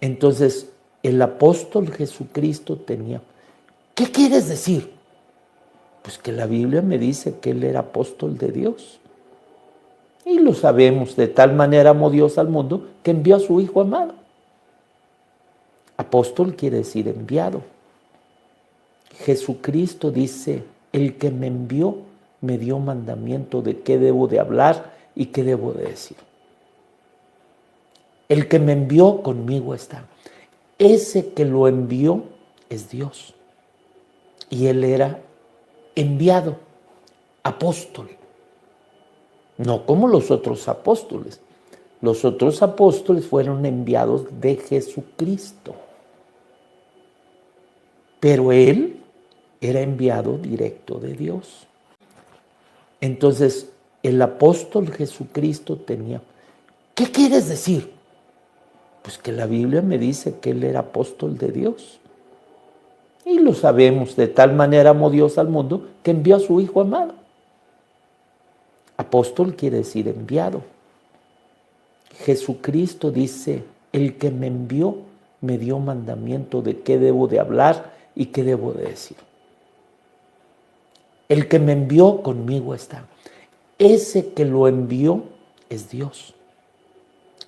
Entonces, el apóstol Jesucristo tenía. ¿Qué quieres decir? Pues que la Biblia me dice que él era apóstol de Dios. Y lo sabemos, de tal manera amó Dios al mundo que envió a su Hijo amado. Apóstol quiere decir enviado. Jesucristo dice, el que me envió me dio mandamiento de qué debo de hablar y qué debo de decir. El que me envió conmigo está. Ese que lo envió es Dios. Y él era enviado, apóstol. No como los otros apóstoles. Los otros apóstoles fueron enviados de Jesucristo. Pero él era enviado directo de Dios. Entonces, el apóstol Jesucristo tenía. ¿Qué quieres decir? Pues que la Biblia me dice que él era apóstol de Dios. Y lo sabemos, de tal manera amó Dios al mundo que envió a su Hijo amado. Apóstol quiere decir enviado. Jesucristo dice, el que me envió me dio mandamiento de qué debo de hablar y qué debo de decir. El que me envió conmigo está. Ese que lo envió es Dios.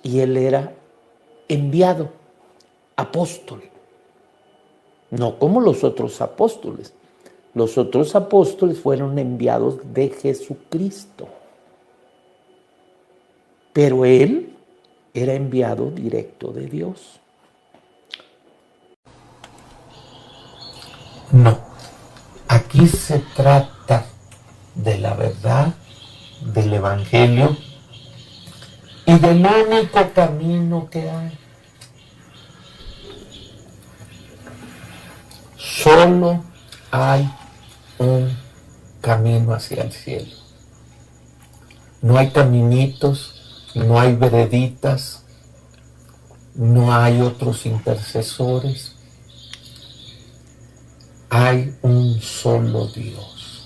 Y él era enviado, apóstol. No como los otros apóstoles. Los otros apóstoles fueron enviados de Jesucristo. Pero él era enviado directo de Dios. No, aquí se trata de la verdad, del Evangelio y del único camino que hay. Solo hay un camino hacia el cielo. No hay caminitos, no hay vereditas, no hay otros intercesores. Hay un solo Dios.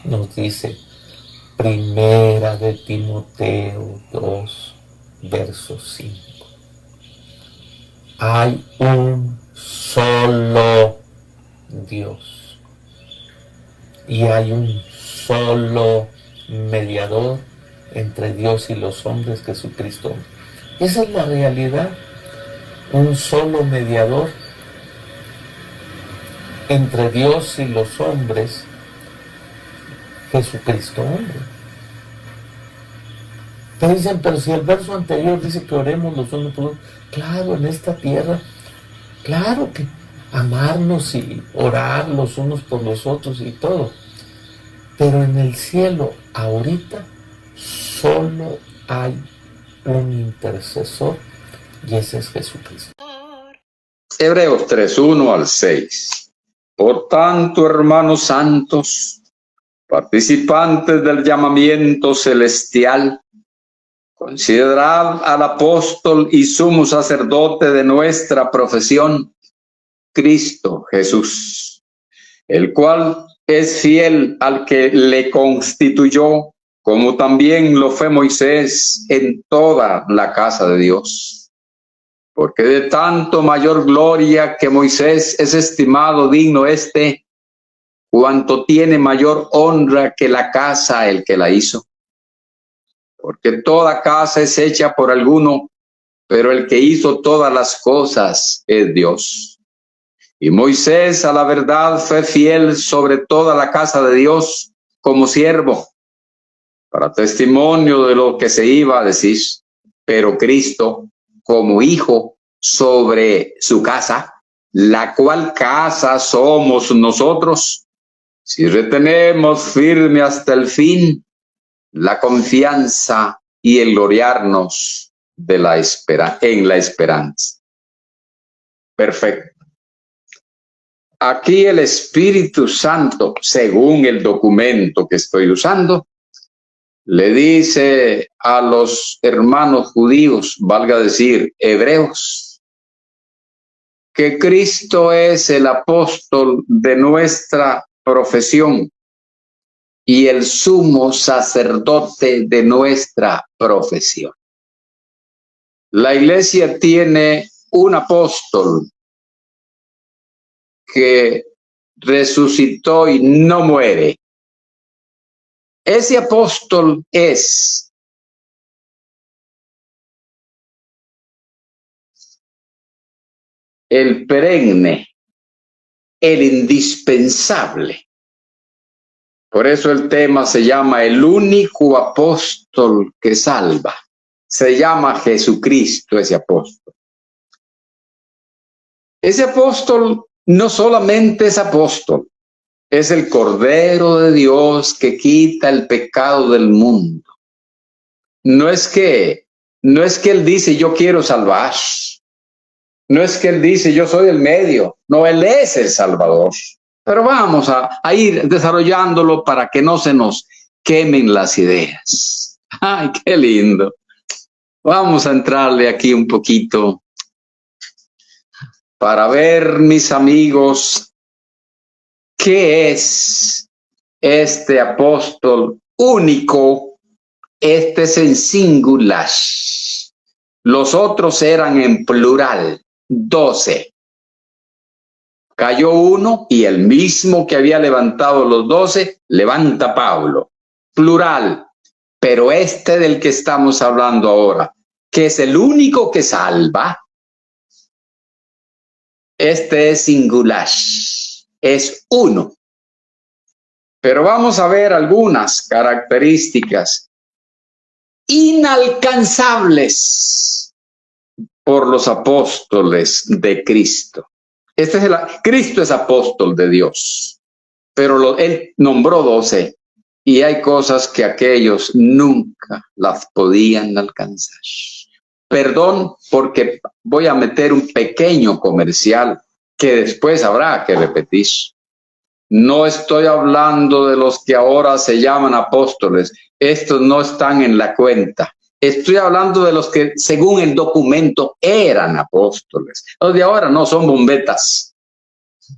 Nos dice Primera de Timoteo 2, verso 5. Hay un solo Dios. Y hay un solo mediador entre Dios y los hombres, Jesucristo. Esa es la realidad. Un solo mediador entre Dios y los hombres, Jesucristo hombre. Te dicen, pero si el verso anterior dice que oremos los unos por los otros, claro, en esta tierra, claro que amarnos y orar los unos por los otros y todo, pero en el cielo, ahorita, solo hay un intercesor y ese es Jesucristo. Hebreos 3, 1 al 6. Por tanto, hermanos santos, participantes del llamamiento celestial, considerad al apóstol y sumo sacerdote de nuestra profesión, Cristo Jesús, el cual es fiel al que le constituyó, como también lo fue Moisés en toda la casa de Dios. Porque de tanto mayor gloria que Moisés es estimado digno cuanto tiene mayor honra que la casa el que la hizo. Porque toda casa es hecha por alguno, pero el que hizo todas las cosas es Dios. Y Moisés a la verdad fue fiel sobre toda la casa de Dios como siervo, para testimonio de lo que se iba a decir. Pero Cristo como hijo sobre su casa, la cual casa somos nosotros, si retenemos firme hasta el fin la confianza y el gloriarnos de en la esperanza. Perfecto. Aquí el Espíritu Santo, según el documento que estoy usando, le dice a los hermanos judíos, valga decir, hebreos, que Cristo es el apóstol de nuestra profesión y el sumo sacerdote de nuestra profesión. La iglesia tiene un apóstol que resucitó y no muere. Ese apóstol es el perenne, el indispensable. Por eso el tema se llama el único apóstol que salva. Se llama Jesucristo ese apóstol. Ese apóstol no solamente es apóstol, es el Cordero de Dios que quita el pecado del mundo. No es que él dice yo quiero salvar. No es que él dice yo soy el medio. No, él es el Salvador. Pero vamos a ir desarrollándolo para que no se nos quemen las ideas. ¡Ay, qué lindo! Vamos a entrarle aquí un poquito para ver, mis amigos, qué es este apóstol único. Este es en singular. Los otros eran en plural, 12. Cayó uno y el mismo que había levantado los 12, levanta Pablo. Plural. Pero este del que estamos hablando ahora, que es el único que salva, este es singular. Es uno. Pero vamos a ver algunas características inalcanzables por los apóstoles de Cristo. Cristo es apóstol de Dios, pero él nombró 12 y hay cosas que aquellos nunca las podían alcanzar. Perdón, porque voy a meter un pequeño comercial que después habrá que repetir. No estoy hablando de los que ahora se llaman apóstoles. Estos no están en la cuenta. Estoy hablando de los que, según el documento, eran apóstoles. Los de ahora no son bombetas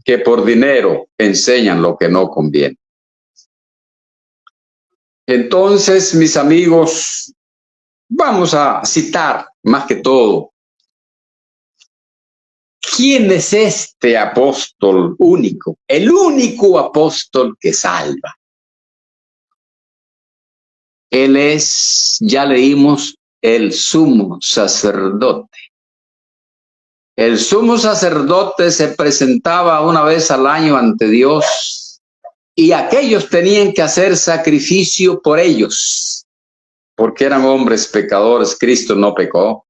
que por dinero enseñan lo que no conviene. Entonces, mis amigos, vamos a citar más que todo. ¿Quién es este apóstol único? El único apóstol que salva. Él es, ya leímos, el sumo sacerdote. El sumo sacerdote se presentaba una vez al año ante Dios y aquellos tenían que hacer sacrificio por ellos, porque eran hombres pecadores. Cristo no pecó.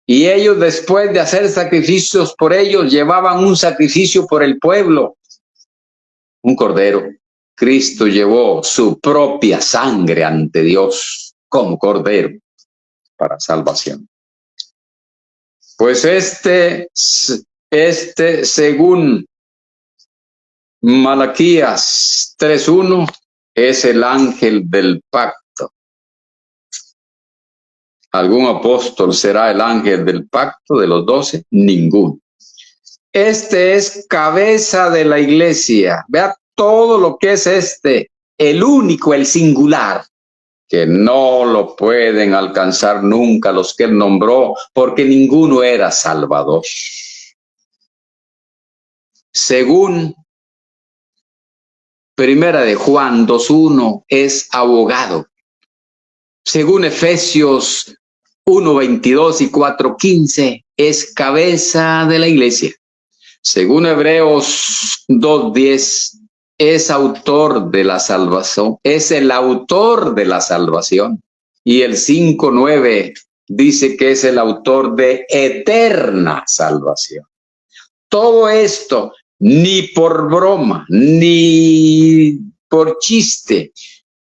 Y ellos, después de hacer sacrificios por ellos, llevaban un sacrificio por el pueblo, un cordero. Cristo llevó su propia sangre ante Dios como cordero para salvación. Pues este según Malaquías 3:1 es el ángel del pacto. ¿Algún apóstol será el ángel del pacto de los 12? Ninguno. Este es cabeza de la iglesia. Vea todo lo que es el único, el singular, que no lo pueden alcanzar nunca los que él nombró, porque ninguno era salvador. Según Primera de Juan 2:1 es abogado. Según Efesios 1:22 y 4:15 es cabeza de la iglesia. Según Hebreos 2:10 es autor de la salvación, es el autor de la salvación. Y el 5:9 dice que es el autor de eterna salvación. Todo esto, ni por broma, ni por chiste,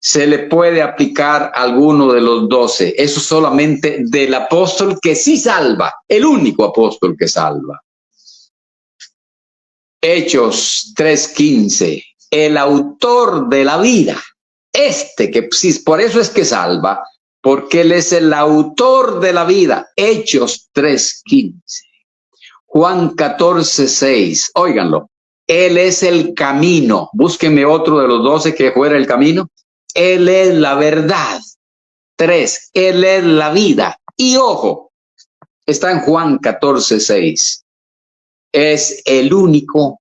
se le puede aplicar a alguno de los 12. Eso solamente del apóstol que sí salva, el único apóstol que salva. Hechos 3:15, el autor de la vida, que sí, por eso es que salva, porque él es el autor de la vida. Hechos 3:15. Juan 14:6, óiganlo, él es el camino. Búsquenme otro de los 12 que fuera el camino. Él es la verdad. 3, él es la vida. Y ojo, Está en Juan 14:6. Es el único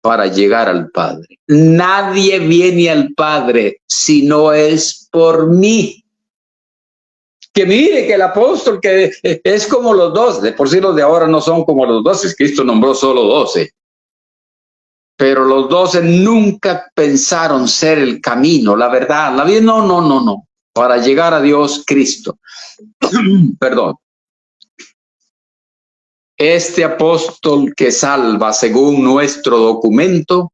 para llegar al Padre. Nadie viene al Padre si no es por mí. Que mire que el apóstol que es como los 12, de por sí los de ahora no son como los 12, Cristo nombró solo 12. Pero los 12 nunca pensaron ser el camino, la verdad, la vida. No. Para llegar a Dios, Cristo. Perdón. Este apóstol que salva, según nuestro documento,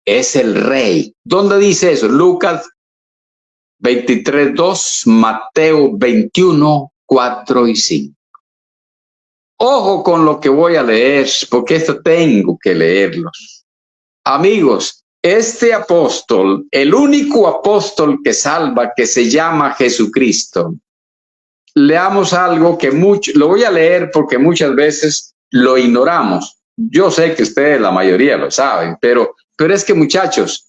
es el Rey. ¿Dónde dice eso? Lucas 23:2, Mateo 21:4 y 5. Ojo con lo que voy a leer, porque esto tengo que leerlos. Amigos, este apóstol, el único apóstol que salva, que se llama Jesucristo, leamos algo que lo voy a leer porque muchas veces lo ignoramos. Yo sé que ustedes, la mayoría lo saben, pero es que, muchachos,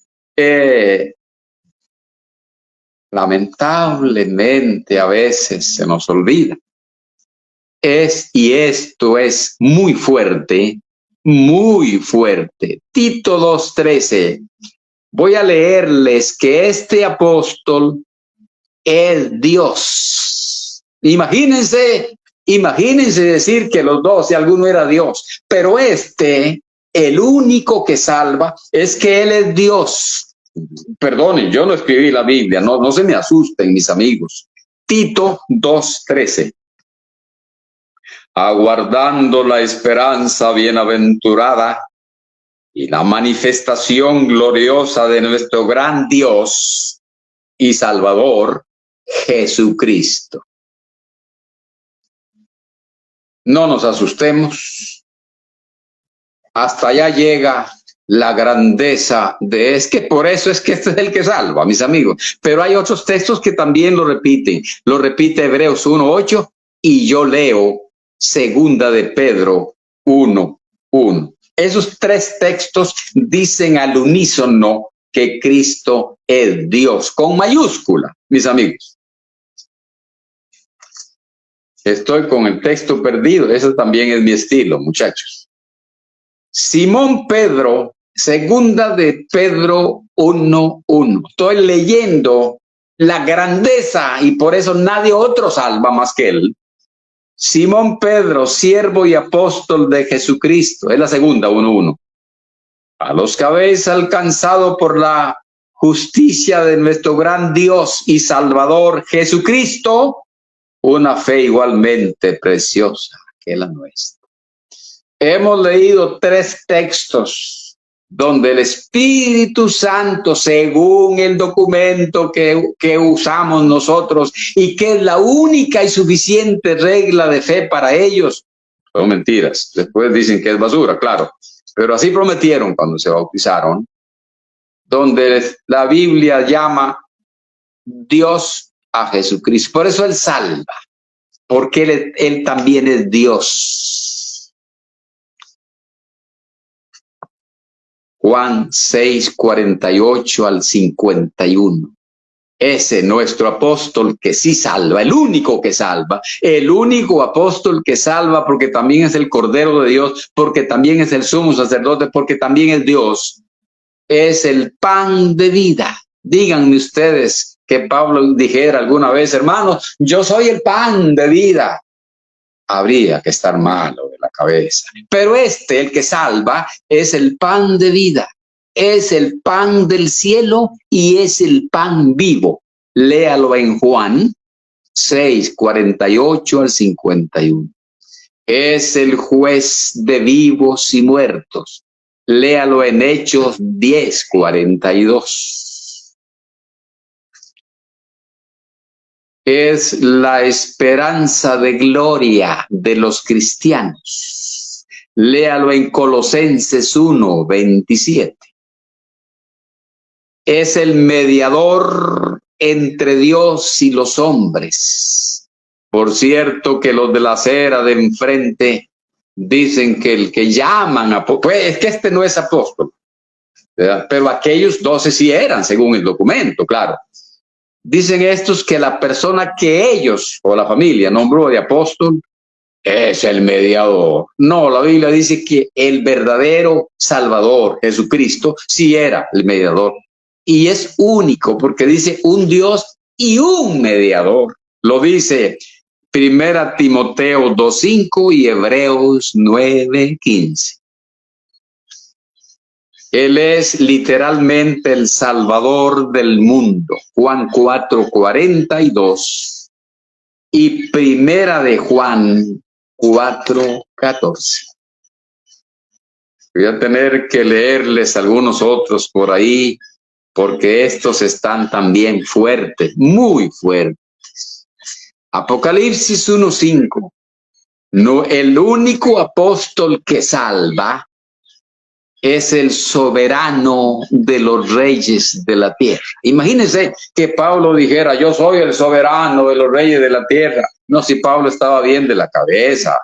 lamentablemente a veces se nos olvida. Y esto es muy fuerte, muy fuerte. Tito 2:13. Voy a leerles que este apóstol es Dios. Imagínense decir que los 12, alguno era Dios, pero el único que salva, es que Él es Dios. Perdonen, yo no escribí la Biblia, no se me asusten, mis amigos. Tito 2:13. Aguardando la esperanza bienaventurada y la manifestación gloriosa de nuestro gran Dios y Salvador, Jesucristo. No nos asustemos. Hasta allá llega la grandeza es que por eso es que este es el que salva, mis amigos. Pero hay otros textos que también lo repiten. Lo repite Hebreos 1:8 y yo leo Segunda de Pedro 1:1. Esos tres textos dicen al unísono que Cristo es Dios, con mayúscula, mis amigos. Estoy con el texto perdido, eso también es mi estilo, muchachos. Simón Pedro, Segunda de Pedro 1:1. Estoy leyendo la grandeza y por eso nadie otro salva más que él. Simón Pedro, siervo y apóstol de Jesucristo, es la segunda 1:1. A los que habéis alcanzado por la justicia de nuestro gran Dios y Salvador Jesucristo, una fe igualmente preciosa que la nuestra. Hemos leído tres textos donde el Espíritu Santo, según el documento que usamos nosotros y que es la única y suficiente regla de fe para ellos, son mentiras. Después dicen que es basura, claro, pero así prometieron cuando se bautizaron, donde la Biblia llama Dios a Jesucristo. Por eso Él salva, porque Él también es Dios. Juan 6:48 al 51. Ese nuestro apóstol que sí salva, el único que salva, el único apóstol que salva, porque también es el Cordero de Dios, porque también es el sumo sacerdote, porque también es Dios, es el pan de vida. Díganme ustedes que Pablo dijera alguna vez, hermanos, yo soy el pan de vida. Habría que estar malo de la cabeza. Pero el que salva, es el pan de vida, es el pan del cielo y es el pan vivo. Léalo en Juan 6:48 al 51. Es el juez de vivos y muertos. Léalo en Hechos 10:42. Es la esperanza de gloria de los cristianos. Léalo en Colosenses 1:27. Es el mediador entre Dios y los hombres. Por cierto que los de la acera de enfrente dicen que el que llaman pues es que este no es apóstol, ¿verdad? Pero aquellos 12 sí eran, según el documento, claro. Dicen estos que la persona que ellos o la familia nombró de apóstol es el mediador. No, la Biblia dice que el verdadero Salvador, Jesucristo, sí era el mediador. Y es único porque dice un Dios y un mediador. Lo dice Primera Timoteo 2:5 y Hebreos 9:15. Él es literalmente el Salvador del mundo. Juan 4:42 y Primera de Juan 4:14. Voy a tener que leerles algunos otros por ahí, porque estos están también fuertes, muy fuertes. Apocalipsis 1:5. No, el único apóstol que salva es el soberano de los reyes de la tierra. Imagínense que Pablo dijera, yo soy el soberano de los reyes de la tierra. No, si Pablo estaba bien de la cabeza.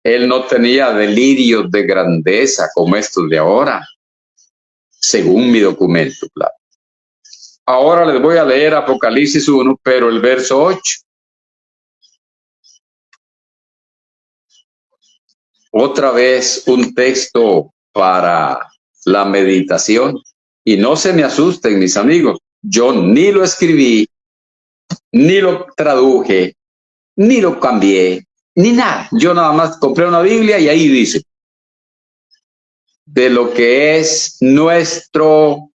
Él no tenía delirios de grandeza como estos de ahora, según mi documento, claro. Ahora les voy a leer Apocalipsis 1, pero el verso 8. Otra vez un texto para la meditación. Y no se me asusten, mis amigos. Yo ni lo escribí, ni lo traduje, ni lo cambié, ni nada. Yo nada más compré una Biblia y ahí dice de lo que es nuestro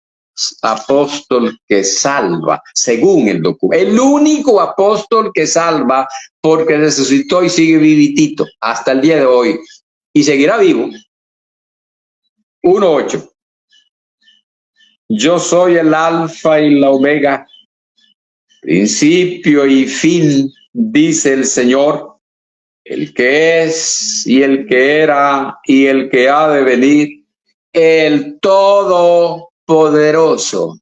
apóstol que salva, según el documento. El único apóstol que salva porque resucitó y sigue vivitito hasta el día de hoy y seguirá vivo. 1:8. Yo soy el alfa y la omega, principio y fin, dice el Señor, el que es y el que era y el que ha de venir, el Todopoderoso.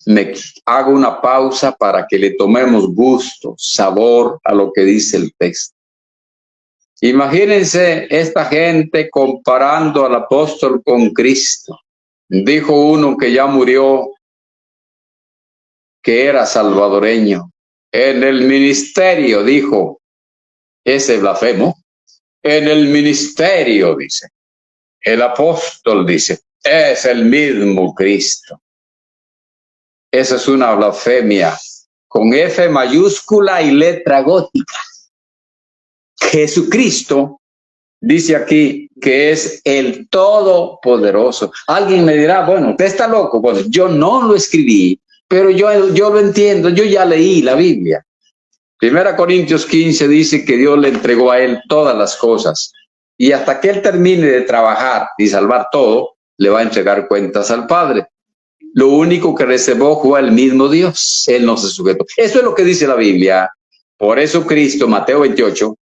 Me hago una pausa para que le tomemos gusto, sabor a lo que dice el texto. Imagínense esta gente comparando al apóstol con Cristo. Dijo uno que ya murió, que era salvadoreño. En el ministerio, dijo ese blasfemo, en el ministerio, dice, el apóstol dice, es el mismo Cristo. Esa es una blasfemia con F mayúscula y letra gótica. Jesucristo dice aquí que es el Todopoderoso. Alguien me dirá, bueno, usted está loco. Bueno, yo no lo escribí, pero yo lo entiendo, yo ya leí la Biblia. 1 Corintios 15 dice que Dios le entregó a él todas las cosas. Y hasta que él termine de trabajar y salvar todo, le va a entregar cuentas al Padre. Lo único que reservó fue el mismo Dios. Él no se sujetó. Eso es lo que dice la Biblia. Por eso Cristo, Mateo 28,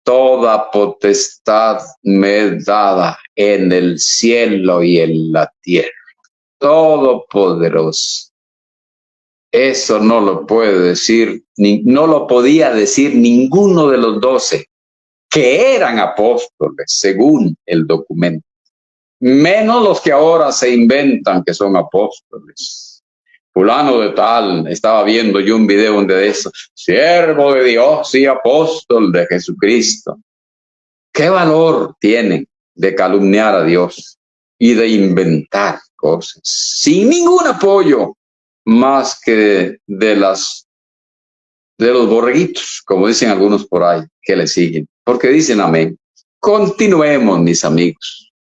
toda potestad me es dada en el cielo y en la tierra. Todopoderoso. Eso no lo puede decir, no lo podía decir ninguno de los 12 que eran apóstoles, según el documento. Menos los que ahora se inventan que son apóstoles. Fulano de tal, estaba viendo yo un video de eso, siervo de Dios y apóstol de Jesucristo. ¿Qué valor tienen de calumniar a Dios y de inventar cosas sin ningún apoyo más que de los borreguitos, como dicen algunos por ahí, que le siguen? Porque dicen amén. Continuemos, mis amigos.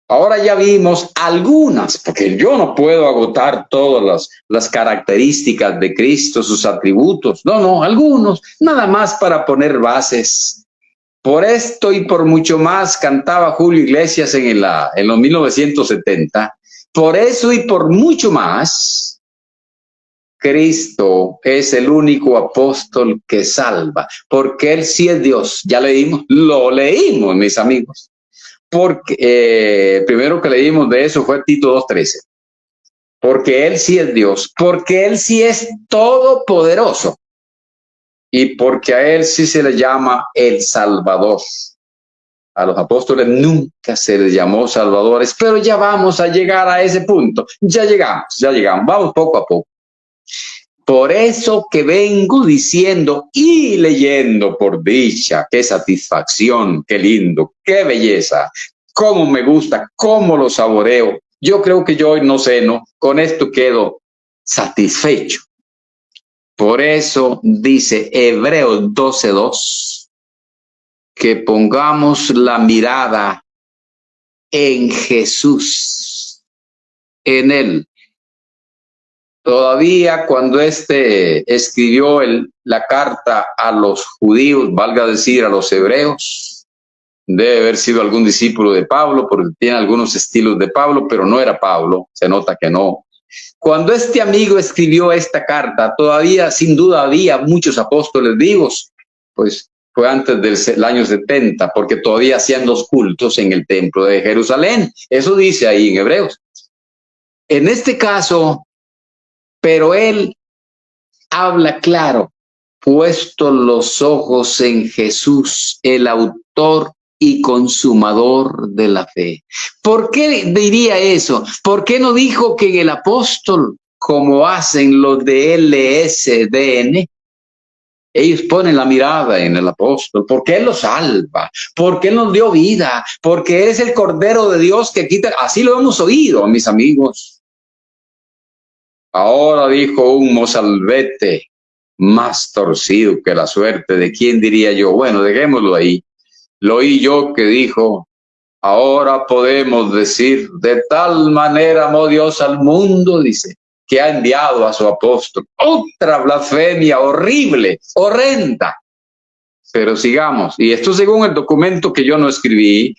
Ahora ya vimos algunas, porque yo no puedo agotar todas las características de Cristo, sus atributos. No, algunos, nada más para poner bases. Por esto y por mucho más cantaba Julio Iglesias en los 1970. Por eso y por mucho más, Cristo es el único apóstol que salva, porque Él sí es Dios. Ya leímos, lo leímos, mis amigos. Porque primero que leímos de eso fue Tito 2:13. Porque Él sí es Dios, porque Él sí es todopoderoso y porque a Él sí se le llama el Salvador. A los apóstoles nunca se les llamó salvadores, pero ya vamos a llegar a ese punto. Ya llegamos, vamos poco a poco. Por eso que vengo diciendo y leyendo por dicha, qué satisfacción, qué lindo, qué belleza, cómo me gusta, cómo lo saboreo. Yo creo que yo hoy no ceno, con esto quedo satisfecho. Por eso dice Hebreos 12:2, que pongamos la mirada en Jesús, en Él. Todavía cuando escribió la carta a los judíos, valga decir a los hebreos, debe haber sido algún discípulo de Pablo, porque tiene algunos estilos de Pablo, pero no era Pablo, se nota que no. Cuando este amigo escribió esta carta, todavía sin duda había muchos apóstoles vivos, pues fue antes del año 70, porque todavía hacían los cultos en el templo de Jerusalén. Eso dice ahí en Hebreos. En este caso, pero él habla claro, puesto los ojos en Jesús, el autor y consumador de la fe. ¿Por qué diría eso? ¿Por qué no dijo que en el apóstol, como hacen los de LSDN, ellos ponen la mirada en el apóstol? Porque él los salva, porque él nos dio vida, porque es el Cordero de Dios que quita. Así lo hemos oído, mis amigos. Ahora dijo un mozalbete más torcido que la suerte. ¿De quién diría yo? Bueno, dejémoslo ahí. Lo oí yo que dijo: ahora podemos decir, de tal manera amó Dios al mundo, dice, que ha enviado a su apóstol. Otra blasfemia horrible, horrenda. Pero sigamos. Y esto según el documento que yo no escribí.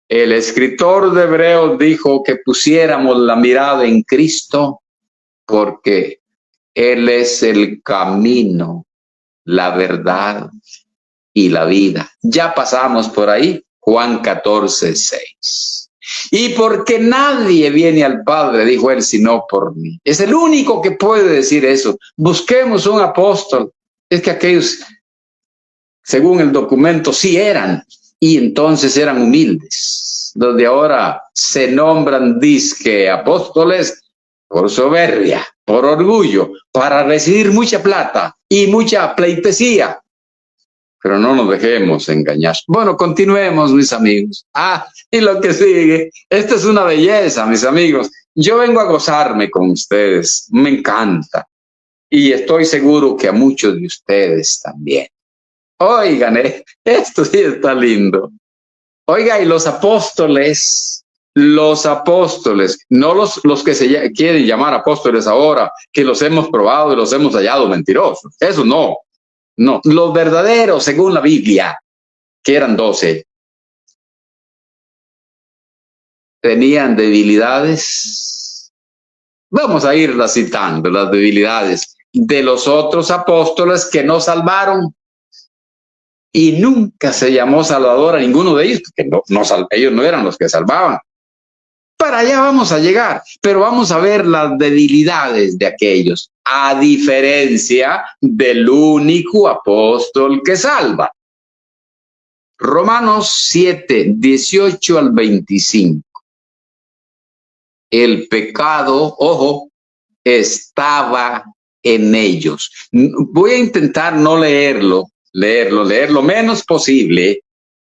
El escritor de Hebreos dijo que pusiéramos la mirada en Cristo porque Él es el camino, la verdad y la vida. Ya pasamos por ahí, Juan 14:6. Y porque nadie viene al Padre, dijo él, sino por mí. Es el único que puede decir eso. Busquemos un apóstol. Es que aquellos, según el documento, sí eran. Y entonces eran humildes. Los de ahora se nombran disque apóstoles por soberbia, por orgullo, para recibir mucha plata y mucha pleitesía. Pero no nos dejemos engañar. Bueno, continuemos, mis amigos. Y lo que sigue. Esta es una belleza, mis amigos. Yo vengo a gozarme con ustedes. Me encanta. Y estoy seguro que a muchos de ustedes también. Oigan, esto sí está lindo. Oiga, y los apóstoles, no los que se quieren llamar apóstoles ahora, que los hemos probado y los hemos hallado mentirosos. Eso no. Los verdaderos, según la Biblia, que eran 12, tenían debilidades. Vamos a irlas citando, las debilidades de los otros apóstoles que no salvaron. Y nunca se llamó Salvador a ninguno de ellos, porque ellos no eran los que salvaban. Para allá vamos a llegar, pero vamos a ver las debilidades de aquellos, a diferencia del único apóstol que salva. Romanos 7:18 al 25. El pecado, ojo, estaba en ellos. Voy a intentar no leerlo lo menos posible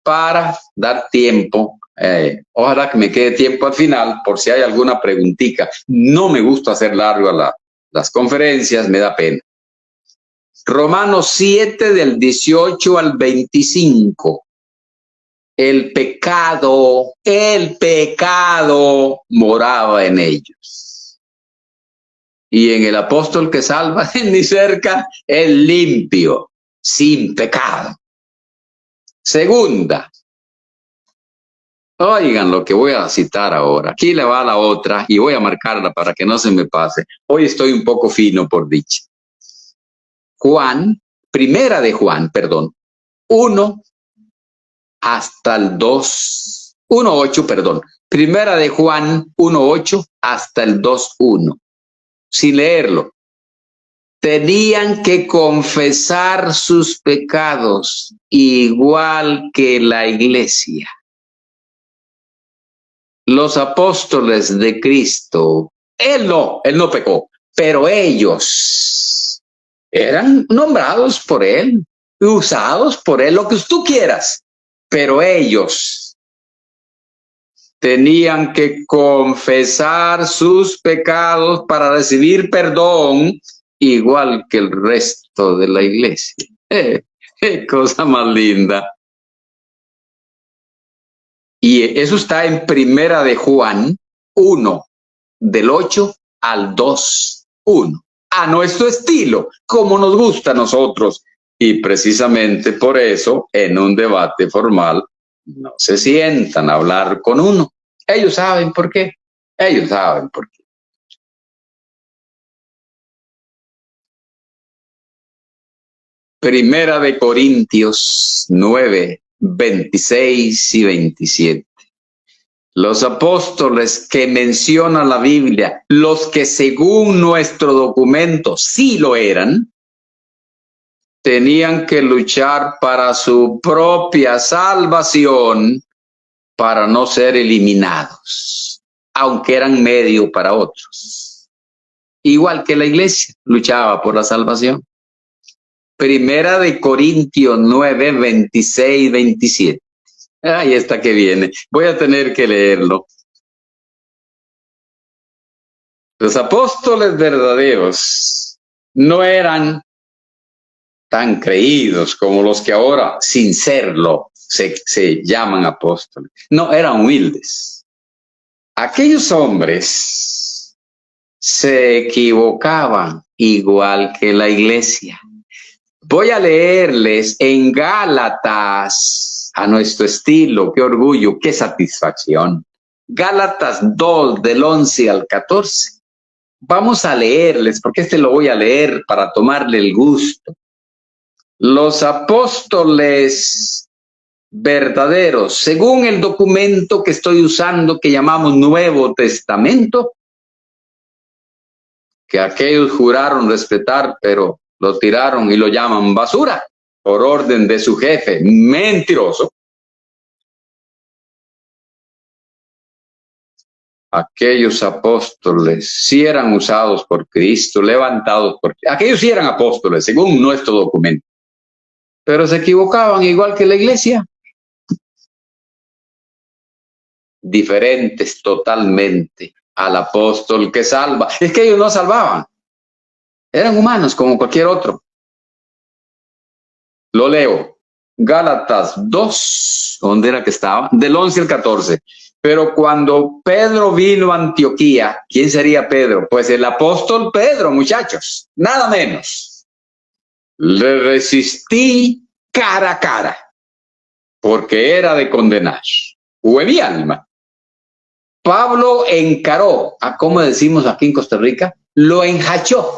para dar tiempo. Ojalá que me quede tiempo al final por si hay alguna preguntita. No me gusta hacer largo las conferencias, me da pena. Romanos 7 del 18 al 25. El pecado moraba en ellos. Y en el apóstol que salva, ni cerca, el limpio, sin pecado. Segunda. Oigan lo que voy a citar ahora. Aquí le va la otra y voy a marcarla para que no se me pase. Hoy estoy un poco fino por dicha. Primera de Juan, 1 hasta el 2, 1:8, perdón. Primera de Juan 1:8 hasta el 2:1. Sin leerlo. tenían que confesar sus pecados igual que la iglesia. Los apóstoles de Cristo, él no pecó, pero ellos eran nombrados por él, usados por él, lo que tú quieras, pero ellos tenían que confesar sus pecados para recibir perdón, igual que el resto de la iglesia. ¡Qué cosa más linda! Y eso está en Primera de Juan 1, del 8 al 2, 1. A nuestro estilo, como nos gusta a nosotros. Y precisamente por eso, en un debate formal, no se sientan a hablar con uno. Ellos saben por qué. Ellos saben por qué. Primera de Corintios 9, 26 y 27. Los apóstoles que menciona la Biblia, los que según nuestro documento sí lo eran, tenían que luchar para su propia salvación para no ser eliminados, aunque eran medio para otros. Igual que la iglesia luchaba por la salvación. Primera de Corintios 9, 26, 27. Ahí está que viene. Voy a tener que leerlo. Los apóstoles verdaderos no eran tan creídos como los que ahora, sin serlo, se llaman apóstoles. No, eran humildes. Aquellos hombres se equivocaban igual que la iglesia. Voy a leerles en Gálatas, a nuestro estilo, qué orgullo, qué satisfacción. Gálatas 2, del 11 al 14. Vamos a leerles, porque este lo voy a leer para tomarle el gusto. Los apóstoles verdaderos, según el documento que estoy usando, que llamamos Nuevo Testamento, que aquellos juraron respetar, pero lo tiraron y lo llaman basura por orden de su jefe, mentiroso. Aquellos apóstoles sí eran usados por Cristo, levantados por Cristo. Aquellos sí eran apóstoles, según nuestro documento. Pero se equivocaban igual que la iglesia. Diferentes totalmente al apóstol que salva. Es que ellos no salvaban. Eran humanos como cualquier otro. Lo leo. Gálatas 2, ¿dónde era que estaba? Del 11 al 14. Pero cuando Pedro vino a Antioquía, ¿quién sería Pedro? Pues el apóstol Pedro, muchachos, nada menos. Le resistí cara a cara, porque era de condenar. Fue mi alma. Pablo encaró, ¿cómo decimos aquí en Costa Rica? Lo enjachó.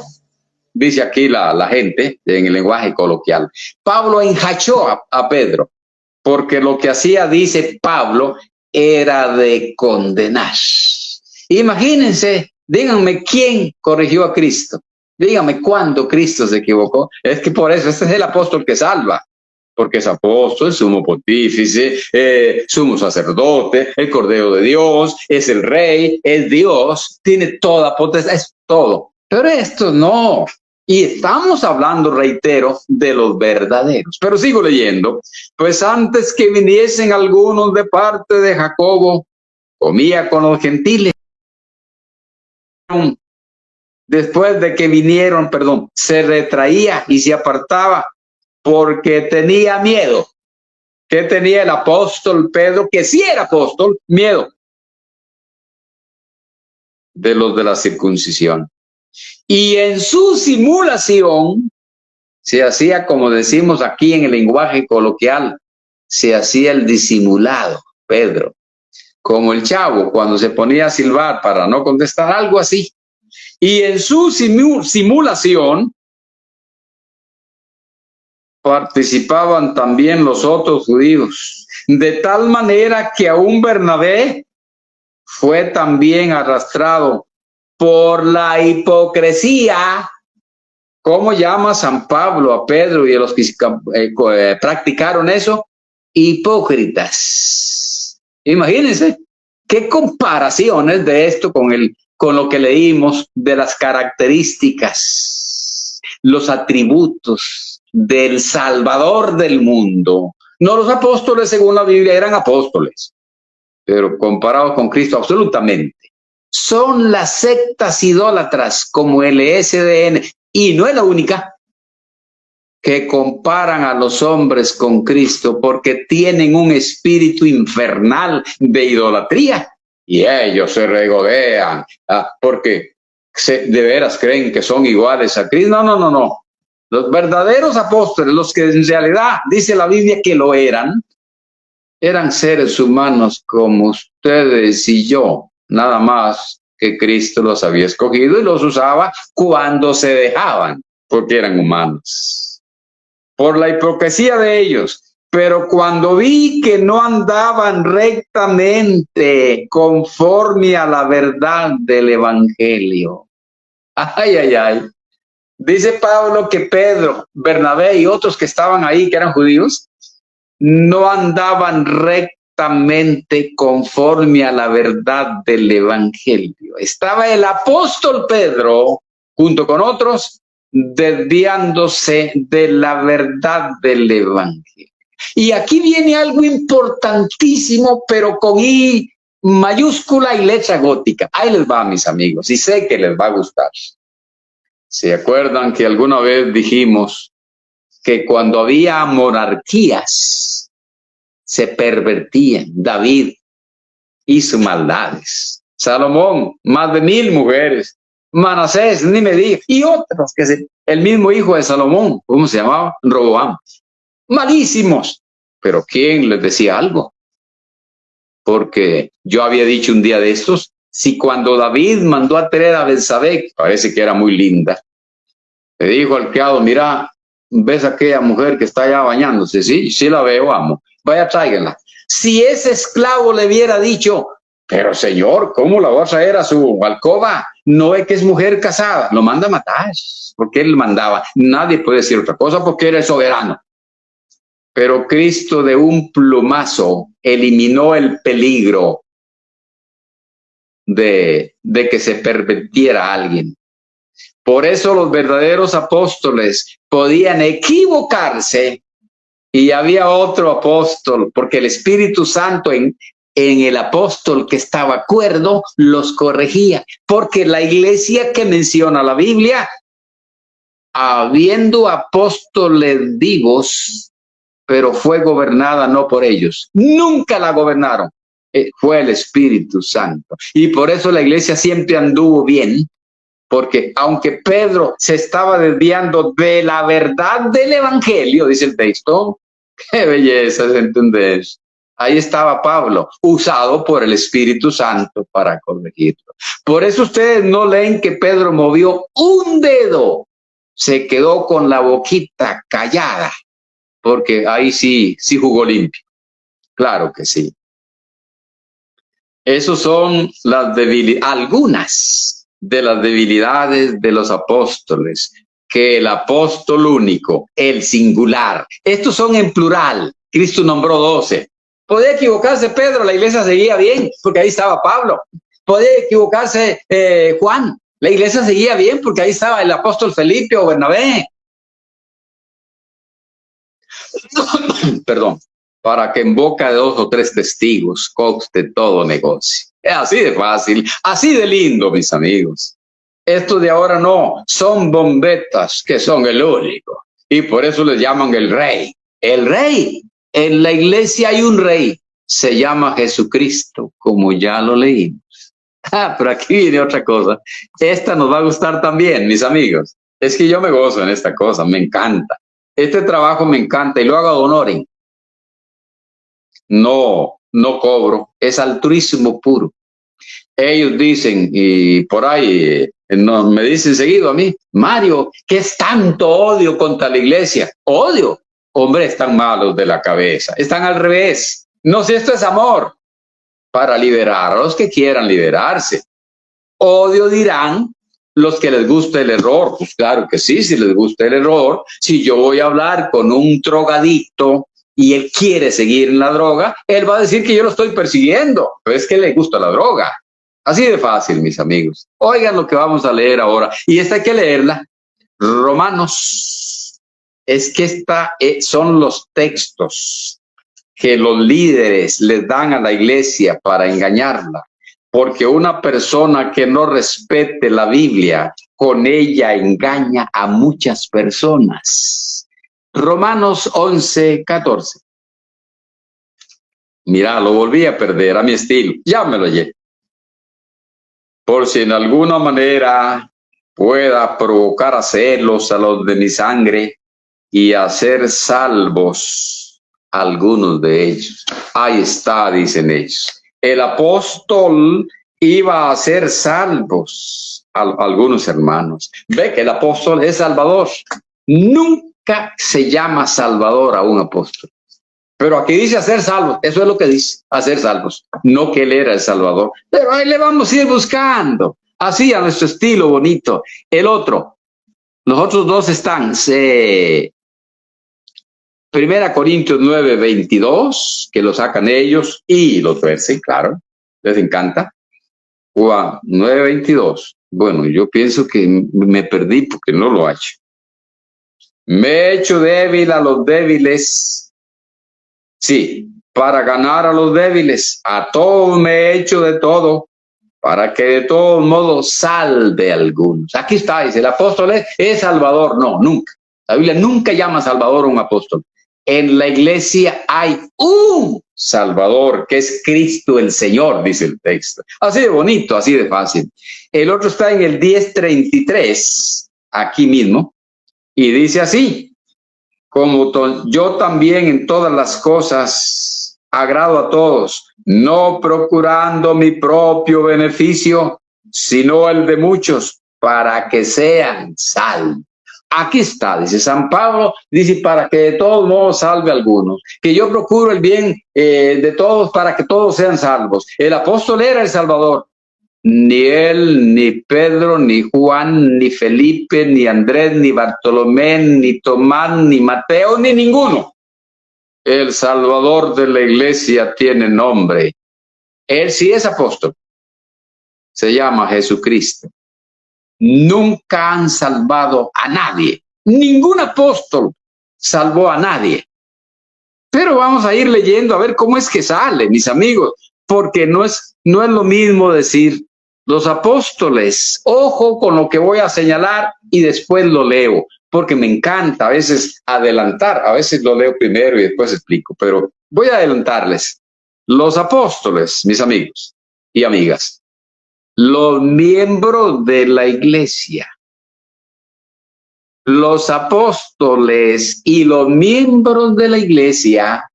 Dice aquí la gente en el lenguaje coloquial. Pablo enjachó a Pedro, porque lo que hacía, dice Pablo, era de condenar. Imagínense, díganme quién corrigió a Cristo. Díganme cuándo Cristo se equivocó. Es que por eso este es el apóstol que salva, porque es apóstol, sumo pontífice, sumo sacerdote, el Cordero de Dios, es el Rey, es Dios, tiene toda potestad, es todo. Pero esto no. Y estamos hablando, reitero, de los verdaderos. Pero sigo leyendo. Pues antes que viniesen algunos de parte de Jacobo, comía con los gentiles. Después de que vinieron, se retraía y se apartaba porque tenía miedo. ¿Qué tenía el apóstol Pedro? Que sí era apóstol, miedo de los de la circuncisión. Y en su simulación se hacía, como decimos aquí en el lenguaje coloquial, se hacía el disimulado, Pedro, como el chavo cuando se ponía a silbar para no contestar, algo así. Y en su simulación participaban también los otros judíos, de tal manera que aún Bernabé fue también arrastrado por la hipocresía ¿Cómo llama San Pablo a Pedro y a los que practicaron eso? Hipócritas. Imagínense qué comparaciones de esto con lo que leímos de las características, los atributos del Salvador del mundo. No, los apóstoles, según la Biblia, eran apóstoles, pero comparados con Cristo, absolutamente. Son las sectas idólatras como el ESDN, y no es la única, que comparan a los hombres con Cristo porque tienen un espíritu infernal de idolatría y ellos se regodean porque de veras creen que son iguales a Cristo. No, no, no, no. Los verdaderos apóstoles, los que en realidad dice la Biblia que lo eran seres humanos como ustedes y yo, nada más que Cristo los había escogido y los usaba cuando se dejaban, porque eran humanos. Por la hipocresía de ellos, pero cuando vi que no andaban rectamente conforme a la verdad del Evangelio. Ay, ay, ay. Dice Pablo que Pedro, Bernabé y otros que estaban ahí, que eran judíos, no andaban rectamente conforme a la verdad del Evangelio. Estaba el apóstol Pedro, junto con otros, desviándose de la verdad del Evangelio. Y aquí viene algo importantísimo, pero con I mayúscula y letra gótica. Ahí les va, mis amigos, y sé que les va a gustar. ¿Se acuerdan que alguna vez dijimos que cuando había monarquías se pervertían? David hizo maldades. Salomón, más de 1000 mujeres. Manasés, ni me diga, y otros el mismo hijo de Salomón, ¿cómo se llamaba? Roboam. Malísimos. Pero ¿quién les decía algo? Porque yo había dicho un día de estos, si cuando David mandó a traer a Betsabé, parece que era muy linda, le dijo al criado, mira, ¿ves a aquella mujer que está allá bañándose? Sí, sí la veo, amo. Vaya, tráiganla. Si ese esclavo le hubiera dicho, pero señor, ¿cómo la va a traer a su alcoba? No es que es mujer casada, lo manda a matar, porque él mandaba. Nadie puede decir otra cosa porque él es soberano. Pero Cristo de un plumazo eliminó el peligro de que se pervirtiera a alguien. Por eso los verdaderos apóstoles podían equivocarse y había otro apóstol, porque el Espíritu Santo en el apóstol que estaba cuerdo los corregía, porque la iglesia que menciona la Biblia, habiendo apóstoles vivos, pero fue gobernada no por ellos, nunca la gobernaron, fue el Espíritu Santo. Y por eso la iglesia siempre anduvo bien, porque aunque Pedro se estaba desviando de la verdad del Evangelio, dice el texto, qué belleza es entender. Ahí estaba Pablo, usado por el Espíritu Santo para corregirlo. Por eso ustedes no leen que Pedro movió un dedo, se quedó con la boquita callada, porque ahí sí jugó limpio. Claro que sí. Esos son las algunas de las debilidades de los apóstoles, que el apóstol único, el singular, estos son en plural, Cristo nombró 12. Podía equivocarse Pedro, la iglesia seguía bien, porque ahí estaba Pablo. Podía equivocarse Juan, la iglesia seguía bien, porque ahí estaba el apóstol Felipe o Bernabé. Perdón, para que en boca de 2 o 3 testigos conste todo negocio. Es así de fácil, así de lindo, mis amigos. Estos de ahora no, son bombetas que son el único. Y por eso les llaman el rey. El rey. En la iglesia hay un rey, se llama Jesucristo, como ya lo leímos. Pero aquí viene otra cosa. Esta nos va a gustar también, mis amigos. Es que yo me gozo en esta cosa, me encanta. Este trabajo me encanta y lo hago ad honorem. No cobro, es altruismo puro. Ellos dicen, y por ahí me dicen seguido a mí, Mario, ¿qué es tanto odio contra la iglesia? ¿Odio? Hombre, están malos de la cabeza, están al revés. No sé, esto es amor para liberar a los que quieran liberarse. Odio dirán Los que les gusta el error, pues claro que sí, si les gusta el error. Si yo voy a hablar con un drogadicto y él quiere seguir en la droga, él va a decir que yo lo estoy persiguiendo, pero es que le gusta la droga. Así de fácil, mis amigos. Oigan lo que vamos a leer ahora. Y esta hay que leerla. Romanos. Es que son los textos que los líderes les dan a la iglesia para engañarla. Porque una persona que no respete la Biblia, con ella engaña a muchas personas. Romanos 11:14. Mira, lo volví a perder a mi estilo. Ya me lo llevo. Por si en alguna manera pueda provocar a celos a los de mi sangre y hacer salvos algunos de ellos. Ahí está, dicen ellos. El apóstol iba a hacer salvos a algunos hermanos. Ve que el apóstol es salvador. Nunca se llama salvador a un apóstol. Pero aquí dice hacer salvos, eso es lo que dice, hacer salvos, no que él era el salvador. Pero ahí le vamos a ir buscando, así a nuestro estilo bonito. El otro, los otros dos están, 1 Corintios 9:22, que lo sacan ellos y los versen, claro, les encanta. Juan 9:22, bueno, yo pienso que me perdí porque no lo he hecho. Me he hecho débil a los débiles. Sí, para ganar a los débiles, a todos me he hecho de todo, para que de todos modos salve a algunos. Aquí está, dice, el apóstol es salvador. No, nunca. La Biblia nunca llama salvador a un apóstol. En la iglesia hay un salvador, que es Cristo el Señor, dice el texto. Así de bonito, así de fácil. El otro está en el 10:33, aquí mismo, y dice así: como yo también en todas las cosas agrado a todos, no procurando mi propio beneficio, sino el de muchos, para que sean salvos. Aquí está, dice San Pablo, dice, para que de todos modos salve a algunos, que yo procuro el bien de todos para que todos sean salvos. El apóstol era el Salvador. Ni él, ni Pedro, ni Juan, ni Felipe, ni Andrés, ni Bartolomé, ni Tomás, ni Mateo, ni ninguno. El Salvador de la iglesia tiene nombre. Él sí es apóstol. Se llama Jesucristo. Nunca han salvado a nadie. Ningún apóstol salvó a nadie. Pero vamos a ir leyendo a ver cómo es que sale, mis amigos, porque no es lo mismo decir los apóstoles. Ojo con lo que voy a señalar y después lo leo, porque me encanta a veces adelantar, a veces lo leo primero y después explico, pero voy a adelantarles. Los apóstoles, mis amigos y amigas, los miembros de la iglesia, los apóstoles y los miembros de la iglesia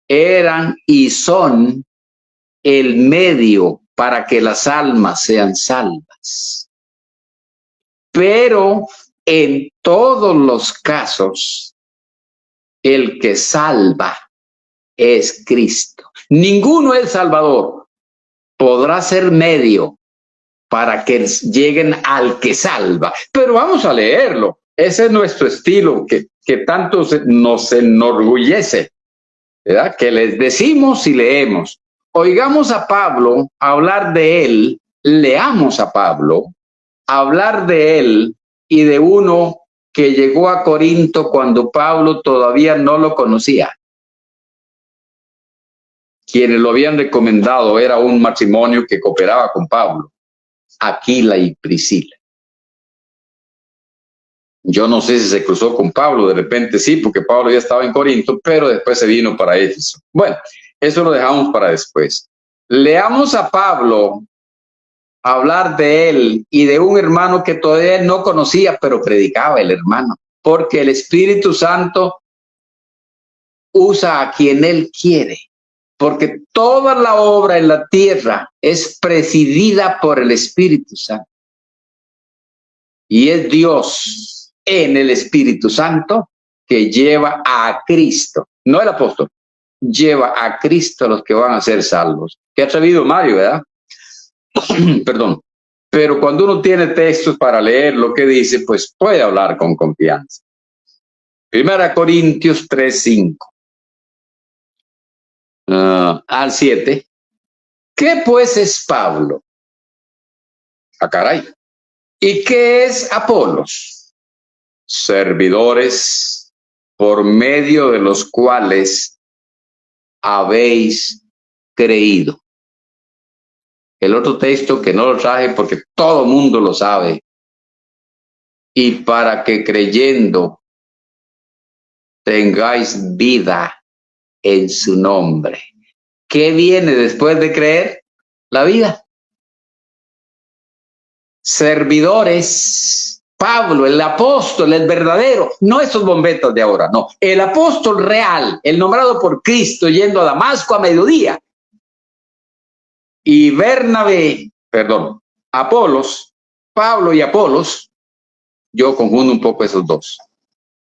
eran y son el medio para que las almas sean salvas. Pero en todos los casos, el que salva es Cristo. Ninguno es salvador. Podrá ser medio para que lleguen al que salva. Pero vamos a leerlo. Ese es nuestro estilo que tanto nos enorgullece, ¿verdad? Que les decimos y leemos. Oigamos a Pablo hablar de él, leamos a Pablo hablar de él y de uno que llegó a Corinto cuando Pablo todavía no lo conocía. Quienes lo habían recomendado era un matrimonio que cooperaba con Pablo, Aquila y Priscila. Yo no sé si se cruzó con Pablo, de repente sí, porque Pablo ya estaba en Corinto, pero después se vino para Éfeso. Bueno, eso lo dejamos para después. Leamos a Pablo hablar de él y de un hermano que todavía no conocía, pero predicaba el hermano, porque el Espíritu Santo usa a quien él quiere, porque toda la obra en la tierra es presidida por el Espíritu Santo. Y es Dios en el Espíritu Santo que lleva a Cristo, no el apóstol, lleva a Cristo a los que van a ser salvos. Qué atrevido Mario, ¿verdad? Perdón. pero cuando uno tiene textos para leer lo que dice, pues puede hablar con confianza. 1 Corintios 3, 5 al 7. ¿Qué pues es Pablo? Ah, caray. ¿Y qué es Apolos? Servidores por medio de los cuales habéis creído. El otro texto que no lo traje porque todo el mundo lo sabe. Y para que creyendo tengáis vida en su nombre. ¿Qué viene después de creer? La vida. Servidores. Pablo, el apóstol, el verdadero, no esos bombetas de ahora, no. El apóstol real, el nombrado por Cristo yendo a Damasco a mediodía. Y Apolos, Pablo y Apolos, yo confundo un poco esos dos.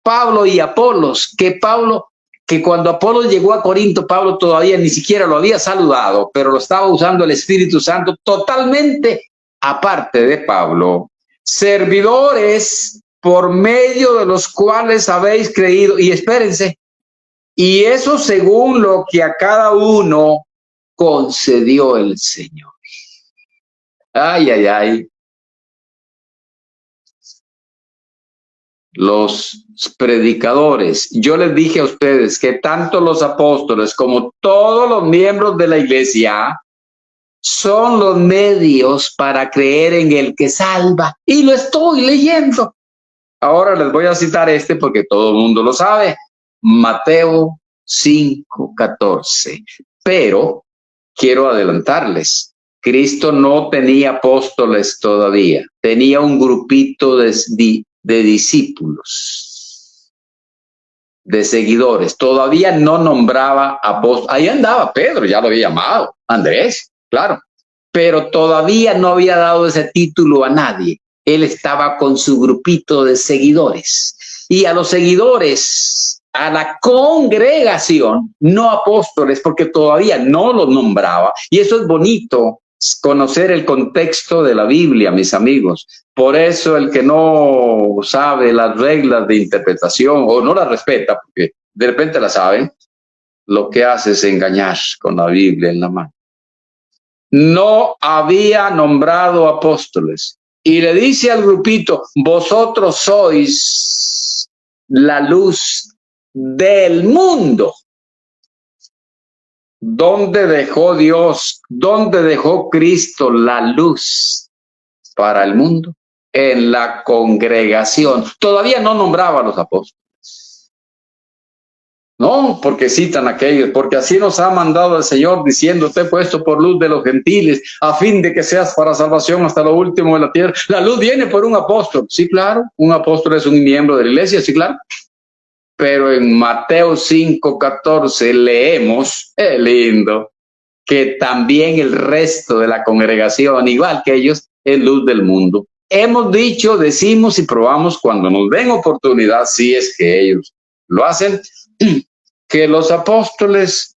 Pablo y Apolos, que cuando Apolos llegó a Corinto, Pablo todavía ni siquiera lo había saludado, pero lo estaba usando el Espíritu Santo totalmente aparte de Pablo. Servidores por medio de los cuales habéis creído, y espérense, y eso según lo que a cada uno concedió el Señor. Ay, ay, ay. Los predicadores, yo les dije a ustedes que tanto los apóstoles como todos los miembros de la iglesia son los medios para creer en el que salva. Y lo estoy leyendo. Ahora les voy a citar porque todo el mundo lo sabe. Mateo 5:14. Pero quiero adelantarles. Cristo no tenía apóstoles todavía. Tenía un grupito de discípulos, de seguidores. Todavía no nombraba apóstoles. Ahí andaba Pedro, ya lo había llamado. Andrés, claro. Pero todavía no había dado ese título a nadie. Él estaba con su grupito de seguidores. Y a los seguidores, a la congregación, no apóstoles, porque todavía no los nombraba. Y eso es bonito, conocer el contexto de la Biblia, mis amigos. Por eso el que no sabe las reglas de interpretación o no las respeta, porque de repente las saben, lo que hace es engañar con la Biblia en la mano. No había nombrado apóstoles. Y le dice al grupito, vosotros sois la luz del mundo. ¿Dónde dejó Dios, dónde dejó Cristo la luz para el mundo? En la congregación. Todavía no nombraba a los apóstoles. No, porque citan aquellos, porque así nos ha mandado el Señor diciendo, te he puesto por luz de los gentiles, a fin de que seas para salvación hasta lo último de la tierra. La luz viene por un apóstol. Sí, claro, un apóstol es un miembro de la iglesia, sí, claro. Pero en Mateo 5:14 leemos, es lindo, que también el resto de la congregación, igual que ellos, es luz del mundo. Hemos dicho, decimos y probamos cuando nos den oportunidad, si es que ellos lo hacen, que los apóstoles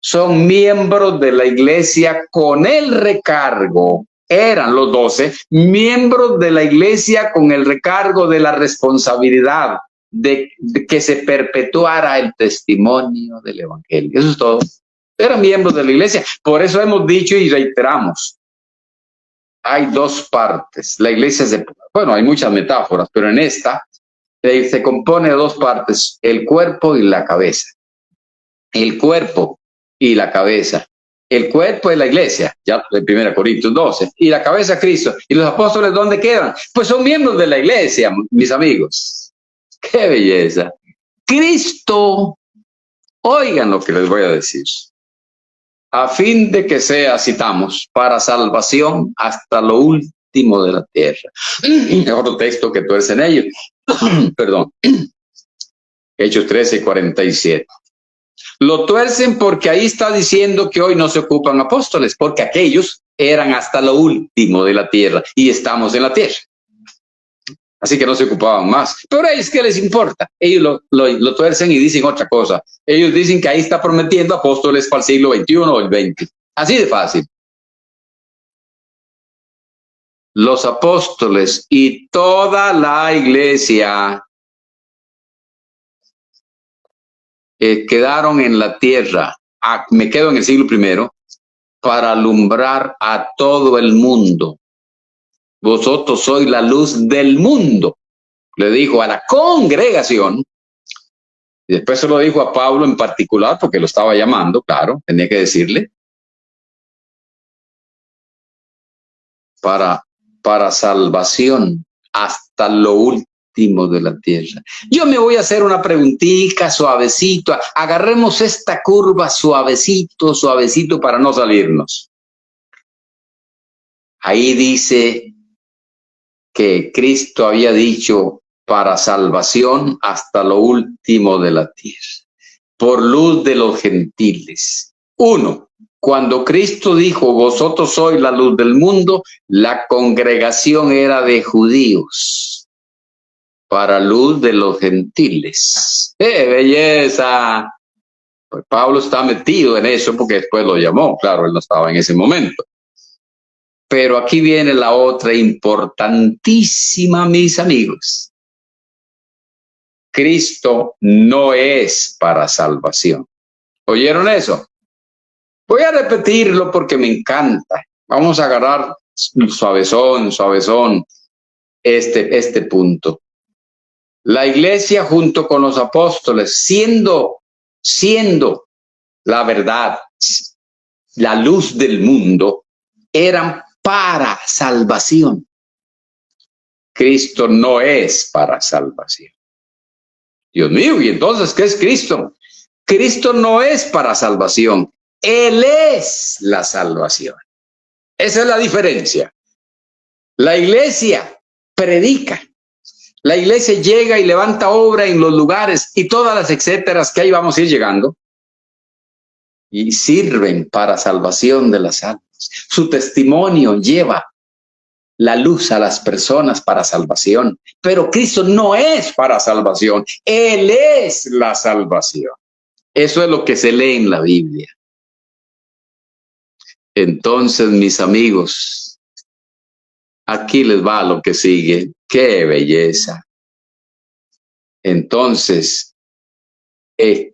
son miembros de la iglesia con el recargo, eran los 12, miembros de la iglesia con el recargo de la responsabilidad de que se perpetuara el testimonio del evangelio. Eso es todo. Eran miembros de la iglesia. Por eso hemos dicho y reiteramos, hay dos partes. La iglesia hay muchas metáforas, pero en esta se compone de dos partes, el cuerpo y la cabeza. El cuerpo y la cabeza. El cuerpo es la iglesia, ya en 1 Corintios 12, y la cabeza Cristo. ¿Y los apóstoles dónde quedan? Pues son miembros de la iglesia, mis amigos. ¡Qué belleza! Cristo, oigan lo que les voy a decir. A fin de que sea, citamos, para salvación hasta lo último de la tierra. Otro texto que tuerce en ellos. Perdón. Hechos 13:47. Lo tuercen porque ahí está diciendo que hoy no se ocupan apóstoles, porque aquellos eran hasta lo último de la tierra y estamos en la tierra. Así que no se ocupaban más. Pero a ellos, ¿qué les importa? Ellos lo tuercen y dicen otra cosa. Ellos dicen que ahí está prometiendo apóstoles para el siglo XXI o el XX. Así de fácil. los apóstoles y toda la iglesia quedaron en la tierra, me quedo en el siglo I, para alumbrar a todo el mundo. Vosotros sois la luz del mundo, le dijo a la congregación. Y después se lo dijo a Pablo en particular, porque lo estaba llamando, claro, tenía que decirle, para salvación hasta lo último de la tierra. Yo me voy a hacer una preguntita suavecito, agarremos esta curva suavecito, suavecito para no salirnos. Ahí dice que Cristo había dicho para salvación hasta lo último de la tierra, por luz de los gentiles. 1. Cuando Cristo dijo, vosotros sois la luz del mundo, la congregación era de judíos, para luz de los gentiles. ¡Qué belleza! Pues Pablo está metido en eso porque después lo llamó, claro, él no estaba en ese momento. Pero aquí viene la otra importantísima, mis amigos. Cristo no es para salvación. ¿Oyeron eso? Voy a repetirlo porque me encanta. Vamos a agarrar suavezón, suavezón este punto. La iglesia junto con los apóstoles, siendo la verdad, la luz del mundo, eran para salvación. Cristo no es para salvación. Dios mío, ¿y entonces qué es Cristo? Cristo no es para salvación. Él es la salvación. Esa es la diferencia. La iglesia predica. La iglesia llega y levanta obra en los lugares y todas las etcéteras que ahí vamos a ir llegando. Y sirven para salvación de las almas. Su testimonio lleva la luz a las personas para salvación. Pero Cristo no es para salvación. Él es la salvación. Eso es lo que se lee en la Biblia. Entonces, mis amigos, aquí les va lo que sigue. ¡Qué belleza! Entonces,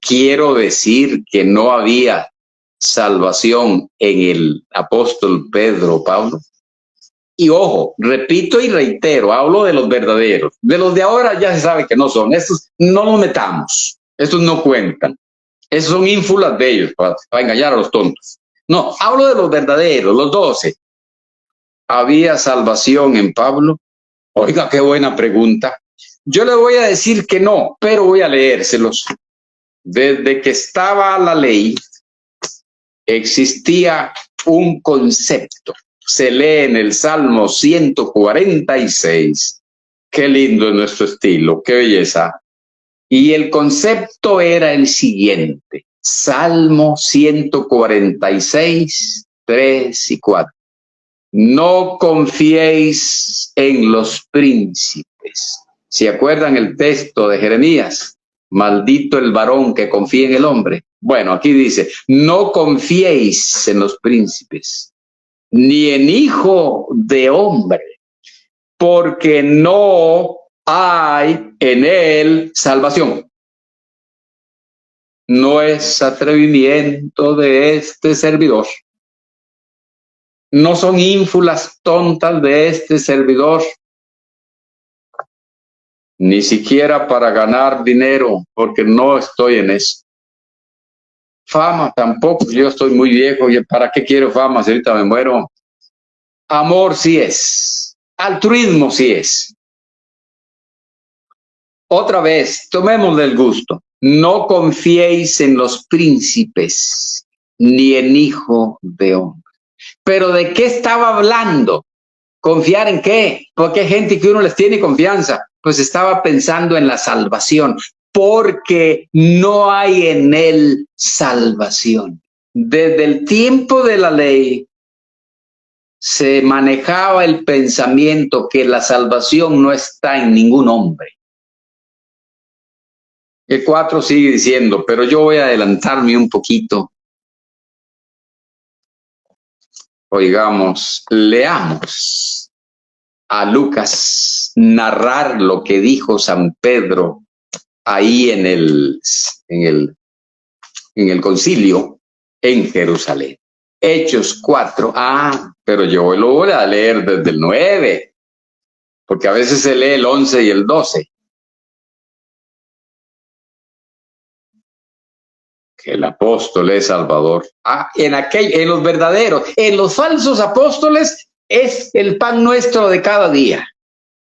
quiero decir que no había salvación en el apóstol Pedro o Pablo. Y ojo, repito y reitero, hablo de los verdaderos. De los de ahora ya se sabe que no son. Estos no los metamos. Estos no cuentan. Esos son ínfulas de ellos para engañar a los tontos. No, hablo de los verdaderos, los 12. ¿Había salvación en Pablo? Oiga, qué buena pregunta. Yo le voy a decir que no, pero voy a leérselos. Desde que estaba la ley, existía un concepto. Se lee en el Salmo 146. Qué lindo es nuestro estilo, qué belleza. Y el concepto era el siguiente. Salmo 146, 3 y 4. No confiéis en los príncipes. ¿Se acuerdan el texto de Jeremías? Maldito el varón que confía en el hombre. Bueno, aquí dice, no confiéis en los príncipes, ni en hijo de hombre, porque no hay en él salvación. No es atrevimiento de este servidor. No son ínfulas tontas de este servidor. Ni siquiera para ganar dinero, porque no estoy en eso. Fama tampoco, yo estoy muy viejo. ¿Para qué quiero fama si ahorita me muero? Amor sí es. Altruismo sí es. Otra vez, tomémosle el gusto. No confiéis en los príncipes, ni en hijo de hombre. ¿Pero de qué estaba hablando? ¿Confiar en qué? Porque hay gente que uno les tiene confianza. Pues estaba pensando en la salvación, porque no hay en él salvación. Desde el tiempo de la ley se manejaba el pensamiento que la salvación no está en ningún hombre. El 4 sigue diciendo, pero yo voy a adelantarme un poquito. Oigamos, leamos. a Lucas narrar lo que dijo San Pedro ahí en el concilio en Jerusalén. Hechos 4. Pero yo lo voy a leer desde el 9, porque a veces se lee el 11 y el 12. Que el apóstol es Salvador. En los verdaderos, en los falsos apóstoles es el pan nuestro de cada día.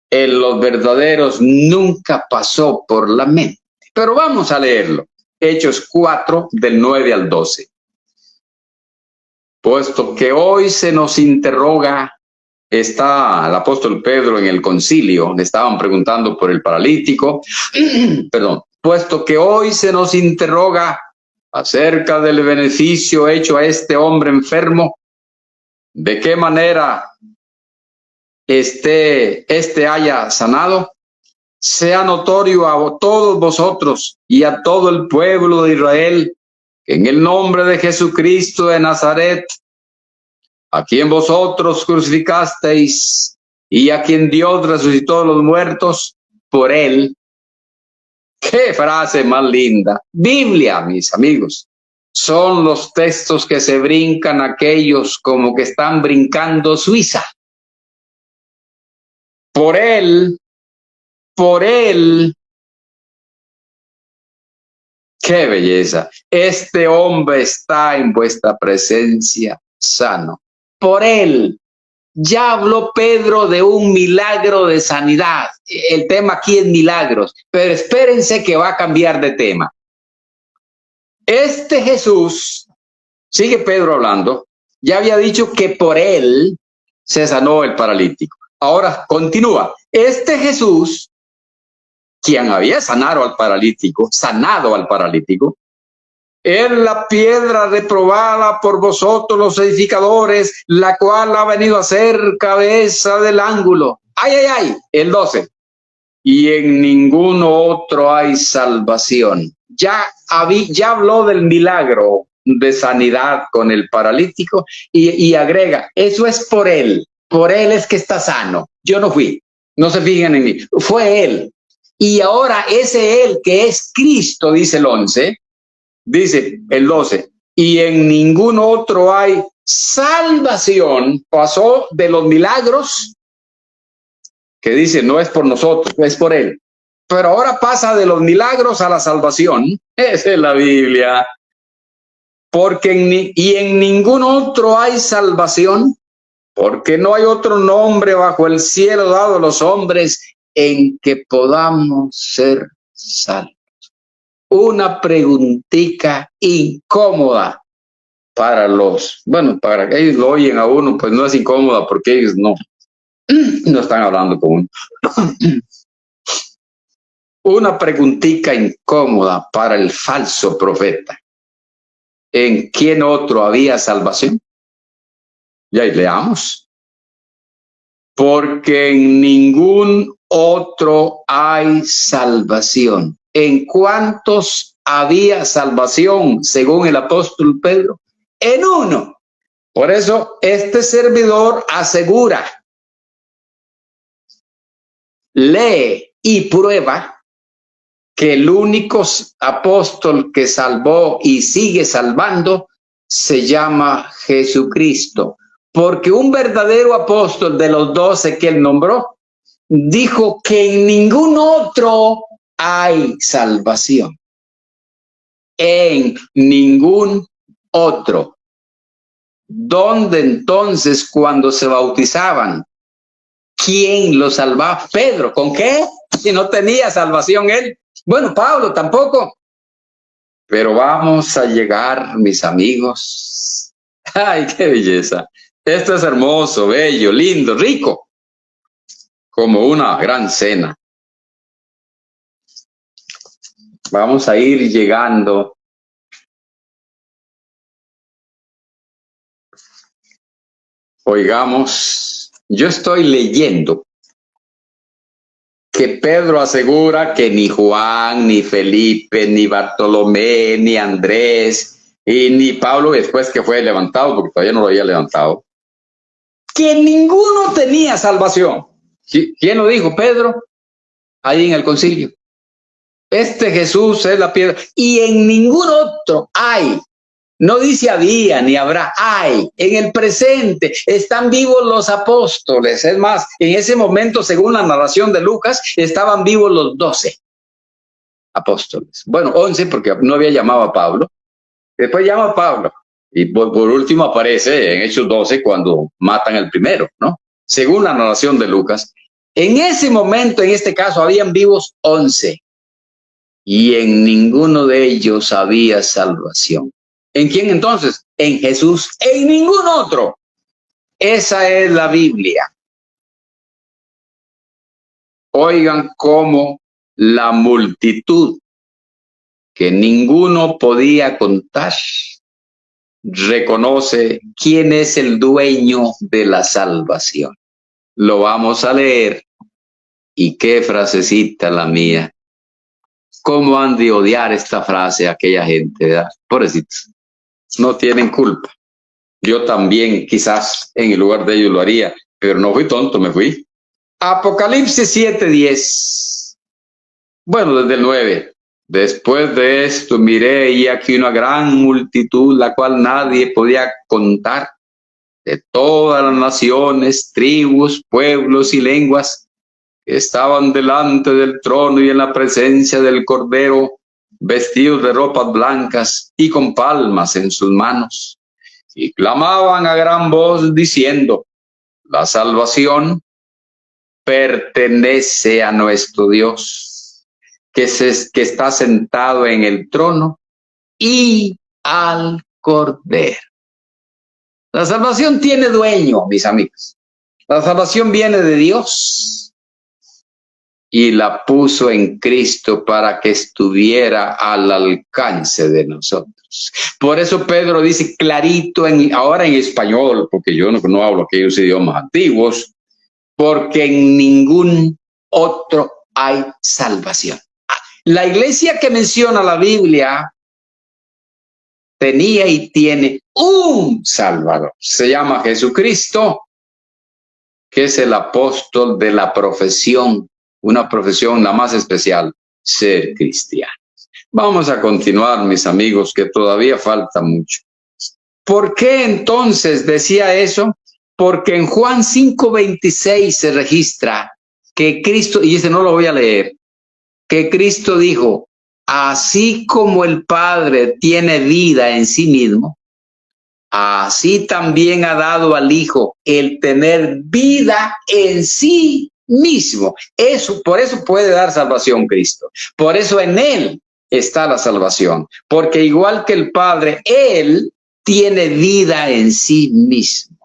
En los verdaderos nunca pasó por la mente. Pero vamos a leerlo. Hechos 4, del 9 al 12. Puesto que hoy se nos interroga, está el apóstol Pedro en el concilio, le estaban preguntando por el paralítico, perdón, puesto que hoy se nos interroga acerca del beneficio hecho a este hombre enfermo, de qué manera este haya sanado, sea notorio a todos vosotros y a todo el pueblo de Israel, que en el nombre de Jesucristo de Nazaret, a quien vosotros crucificasteis y a quien Dios resucitó de los muertos, por él. ¡Qué frase más linda! Biblia, mis amigos, son los textos que se brincan aquellos como que están brincando Suiza. Por él, ¡qué belleza! Este hombre está en vuestra presencia sano. Por él. Ya habló Pedro de un milagro de sanidad. El tema aquí es milagros, pero espérense que va a cambiar de tema. Este Jesús, sigue Pedro hablando, ya había dicho que por él se sanó el paralítico. Ahora continúa. Este Jesús, quien había sanado al paralítico, es la piedra reprobada por vosotros los edificadores, la cual ha venido a ser cabeza del ángulo. El 12. Y en ningún otro hay salvación. Ya habló del milagro de sanidad con el paralítico y agrega, eso es por él es que está sano. Yo no fui, no se fijen en mí, fue él. Y ahora ese él que es Cristo, dice el 11, dice el 12, y en ningún otro hay salvación. Pasó de los milagros, que dice no es por nosotros, es por él. Pero ahora pasa de los milagros a la salvación. Esa es la Biblia. Porque en ningún otro hay salvación, porque no hay otro nombre bajo el cielo dado a los hombres en que podamos ser salvos. Una preguntita incómoda para para que ellos lo oyen a uno, pues no es incómoda porque ellos no están hablando con uno. Una preguntita incómoda para el falso profeta. ¿En quién otro había salvación? Y ahí leamos. Porque en ningún otro hay salvación. ¿En cuántos había salvación según el apóstol Pedro? En uno. Por eso este servidor asegura, lee y prueba que el único apóstol que salvó y sigue salvando se llama Jesucristo. Porque un verdadero apóstol de los 12 que él nombró, dijo que en ningún otro hay salvación. En ningún otro. ¿Dónde entonces cuando se bautizaban? ¿Quién lo salvaba? Pedro. ¿Con qué? Si no tenía salvación él. Bueno, Pablo tampoco. Pero vamos a llegar, mis amigos. ¡Ay, qué belleza! Esto es hermoso, bello, lindo, rico. Como una gran cena. Vamos a ir llegando. Oigamos, yo estoy leyendo que Pedro asegura que ni Juan, ni Felipe, ni Bartolomé, ni Andrés, y ni Pablo después que fue levantado, porque todavía no lo había levantado, que ninguno tenía salvación. ¿Quién lo dijo? Pedro, ahí en el concilio. Este Jesús es la piedra. Y en ningún otro hay. No dice había ni habrá, hay. En el presente están vivos los apóstoles. Es más, en ese momento, según la narración de Lucas, estaban vivos los 12 apóstoles. Bueno, 11 porque no había llamado a Pablo. Después llama a Pablo. Y por último aparece en Hechos 12 cuando matan al primero, ¿no? Según la narración de Lucas. En ese momento, en este caso, habían vivos 11. Y en ninguno de ellos había salvación. ¿En quién entonces? En Jesús, en ningún otro. Esa es la Biblia. Oigan cómo la multitud, que ninguno podía contar, reconoce quién es el dueño de la salvación. Lo vamos a leer. Y qué frasecita la mía. ¿Cómo han de odiar esta frase a aquella gente, ¿verdad? Pobrecitos. No tienen culpa. Yo también quizás en el lugar de ellos lo haría, pero no fui tonto, me fui. Apocalipsis 7:10. Bueno, desde el 9. Después de esto miré y aquí una gran multitud, la cual nadie podía contar, de todas las naciones, tribus, pueblos y lenguas, que estaban delante del trono y en la presencia del Cordero, vestidos de ropas blancas y con palmas en sus manos. Y clamaban a gran voz diciendo: la salvación pertenece a nuestro Dios, que está sentado en el trono, y al Cordero. La salvación tiene dueño, mis amigos. La salvación viene de Dios y la puso en Cristo para que estuviera al alcance de nosotros. Por eso Pedro dice clarito, ahora en español, porque yo no hablo aquellos idiomas antiguos, porque en ningún otro hay salvación. La iglesia que menciona la Biblia tenía y tiene un Salvador. Se llama Jesucristo, que es el apóstol de la profesión, una profesión la más especial, ser cristiano. Vamos a continuar, mis amigos, que todavía falta mucho. ¿Por qué entonces decía eso? Porque en Juan 5:26 se registra que Cristo, y ese no lo voy a leer, que Cristo dijo: así como el Padre tiene vida en sí mismo, así también ha dado al Hijo el tener vida en sí mismo. Por eso puede dar salvación Cristo. Por eso en Él está la salvación. Porque igual que el Padre, Él tiene vida en sí mismo.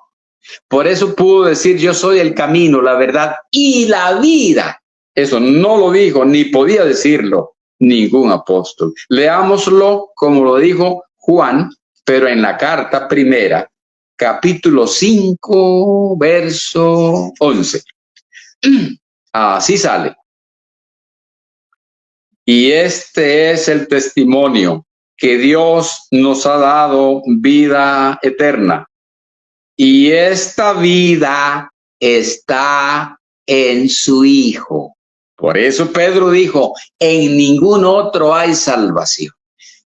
Por eso pudo decir: yo soy el camino, la verdad y la vida. Eso no lo dijo ni podía decirlo ningún apóstol. Leámoslo como lo dijo Juan, pero en la carta primera, capítulo 5, verso 11. Así sale. Y este es el testimonio, que Dios nos ha dado vida eterna. Y esta vida está en su Hijo. Por eso Pedro dijo: en ningún otro hay salvación.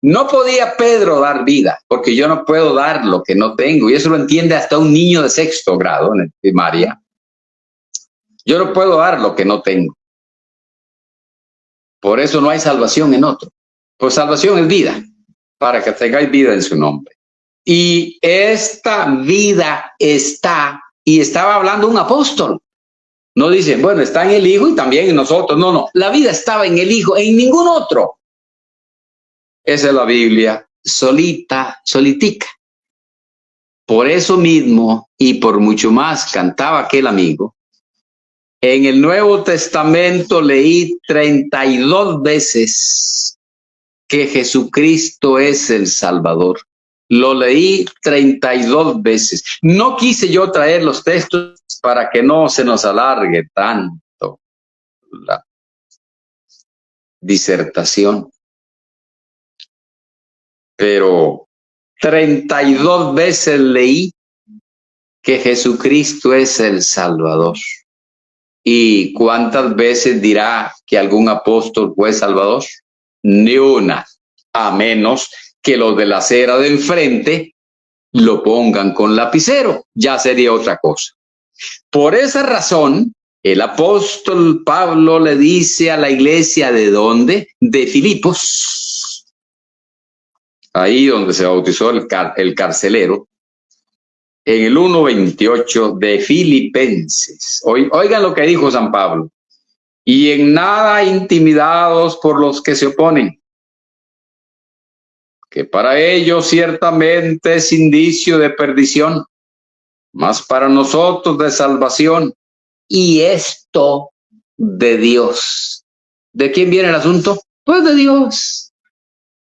No podía Pedro dar vida, porque yo no puedo dar lo que no tengo. Y eso lo entiende hasta un niño de 6º grado en primaria. Yo no puedo dar lo que no tengo. Por eso no hay salvación en otro. Pues salvación es vida, para que tengáis vida en su nombre. Y esta vida está, y estaba hablando un apóstol. No dicen, bueno, está en el Hijo y también en nosotros. No, no, la vida estaba en el Hijo, en ningún otro. Esa es la Biblia, solitica. Por eso mismo, y por mucho más, cantaba aquel amigo. En el Nuevo Testamento leí 32 veces que Jesucristo es el Salvador. Lo leí 32 veces. No quise yo traer los textos para que no se nos alargue tanto la disertación. Pero 32 veces leí que Jesucristo es el Salvador. ¿Y cuántas veces dirá que algún apóstol fue salvador? Ni una, a menos que los de la acera de enfrente lo pongan con lapicero, ya sería otra cosa. Por esa razón, el apóstol Pablo le dice a la iglesia, ¿de dónde? De Filipos, ahí donde se bautizó el carcelero, en el 1:28 de Filipenses. Oigan lo que dijo San Pablo. Y en nada intimidados por los que se oponen, que para ellos ciertamente es indicio de perdición, mas para nosotros de salvación, y esto de Dios. ¿De quién viene el asunto? Pues de Dios.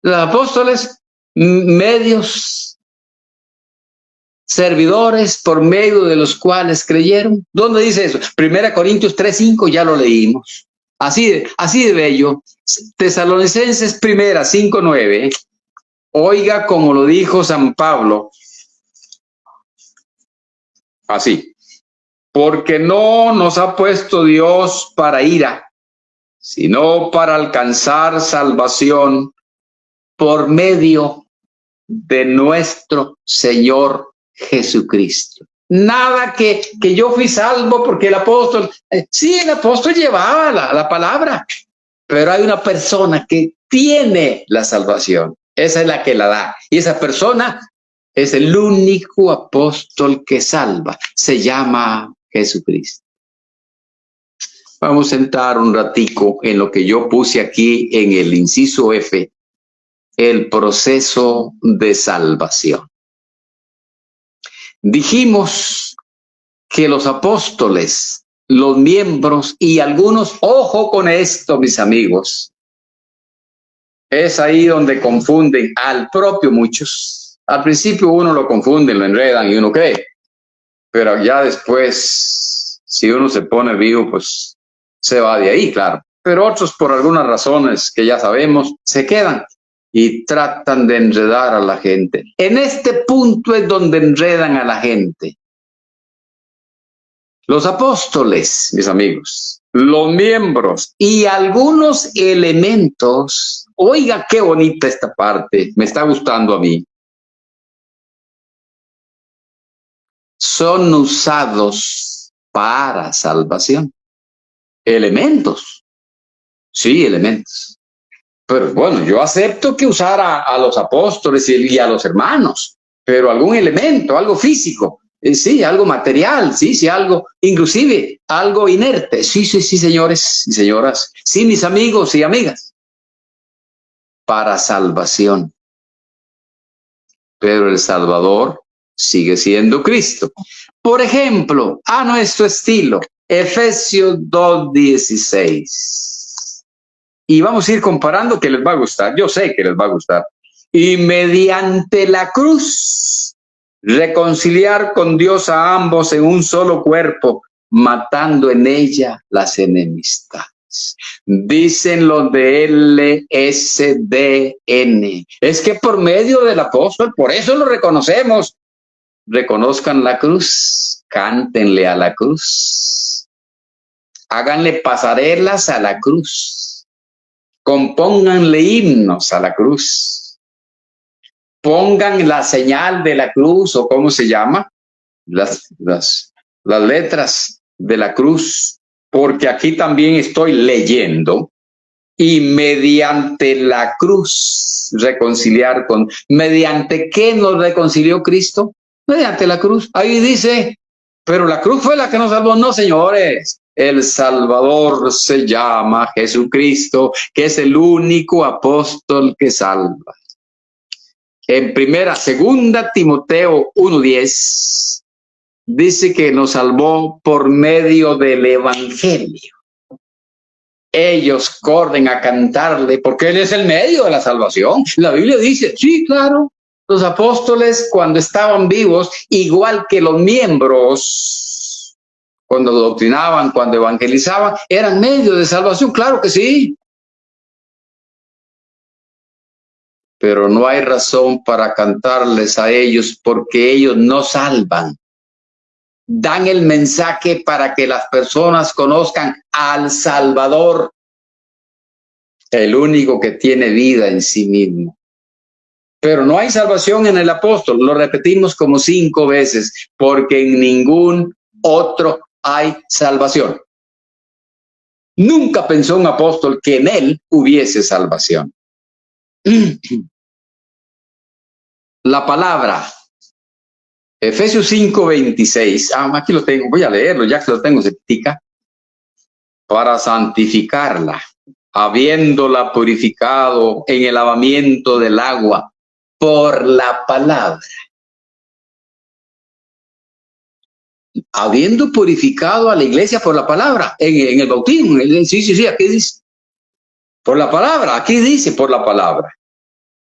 Los apóstoles, medios, servidores por medio de los cuales creyeron. ¿Dónde dice eso? 1 Corintios 3:5, ya lo leímos. Así de bello. Tesalonicenses 5:9. Oiga como lo dijo San Pablo. Así. Porque no nos ha puesto Dios para ira, sino para alcanzar salvación por medio de nuestro Señor Jesucristo. Nada que yo fui salvo porque el apóstol, sí, el apóstol llevaba la palabra, pero hay una persona que tiene la salvación, esa es la que la da, y esa persona es el único apóstol que salva, se llama Jesucristo. Vamos a entrar un ratico en lo que yo puse aquí en el inciso F, el proceso de salvación. Dijimos que los apóstoles, los miembros y algunos, ojo con esto, mis amigos, es ahí donde confunden al propio muchos. Al principio uno lo confunde, lo enredan y uno cree, pero ya después, si uno se pone vivo, pues se va de ahí, claro. Pero otros, por algunas razones que ya sabemos, se quedan y tratan de enredar a la gente. En este punto es donde enredan a la gente. Los apóstoles, mis amigos, los miembros y algunos elementos, oiga qué bonita esta parte, me está gustando a mí, son usados para salvación. Elementos, sí, elementos. Pero bueno, yo acepto que usara a los apóstoles y a los hermanos, pero algún elemento, algo físico, sí, algo material, sí, algo, inclusive algo inerte, sí, señores y señoras, sí, mis amigos y amigas, para salvación. Pero el Salvador sigue siendo Cristo. Por ejemplo, a nuestro estilo, Efesios 2:16. Y vamos a ir comparando, que les va a gustar, yo sé que les va a gustar. Y mediante la cruz, reconciliar con Dios a ambos en un solo cuerpo, matando en ella las enemistades. Dicen los de LSDN. Es que por medio del apóstol, por eso lo reconocemos. Reconozcan la cruz, cántenle a la cruz, háganle pasarelas a la cruz. Compónganle himnos a la cruz. Pongan la señal de la cruz, o cómo se llama, las letras de la cruz, porque aquí también estoy leyendo. Y mediante la cruz reconciliar con... ¿Mediante qué nos reconcilió Cristo? Mediante la cruz. Ahí dice, pero la cruz fue la que nos salvó. No, señores. El Salvador se llama Jesucristo, que es el único apóstol que salva. En segunda Timoteo 1:10 dice que nos salvó por medio del evangelio. Ellos corren a cantarle porque él es el medio de la salvación. La Biblia dice, sí, claro, los apóstoles cuando estaban vivos, igual que los miembros, cuando doctrinaban, cuando evangelizaban, eran medios de salvación, claro que sí. Pero no hay razón para cantarles a ellos porque ellos no salvan. dan el mensaje para que las personas conozcan al Salvador, el único que tiene vida en sí mismo. Pero no hay salvación en el apóstol, lo repetimos como 5 veces, porque en ningún otro hay salvación. Nunca pensó un apóstol que en él hubiese salvación. La palabra, Efesios 5:26, aquí lo tengo, voy a leerlo, ya que lo tengo certica, para santificarla, habiéndola purificado en el lavamiento del agua por la palabra. Habiendo purificado a la iglesia por la palabra, en el bautismo, sí, aquí dice, por la palabra, aquí dice por la palabra.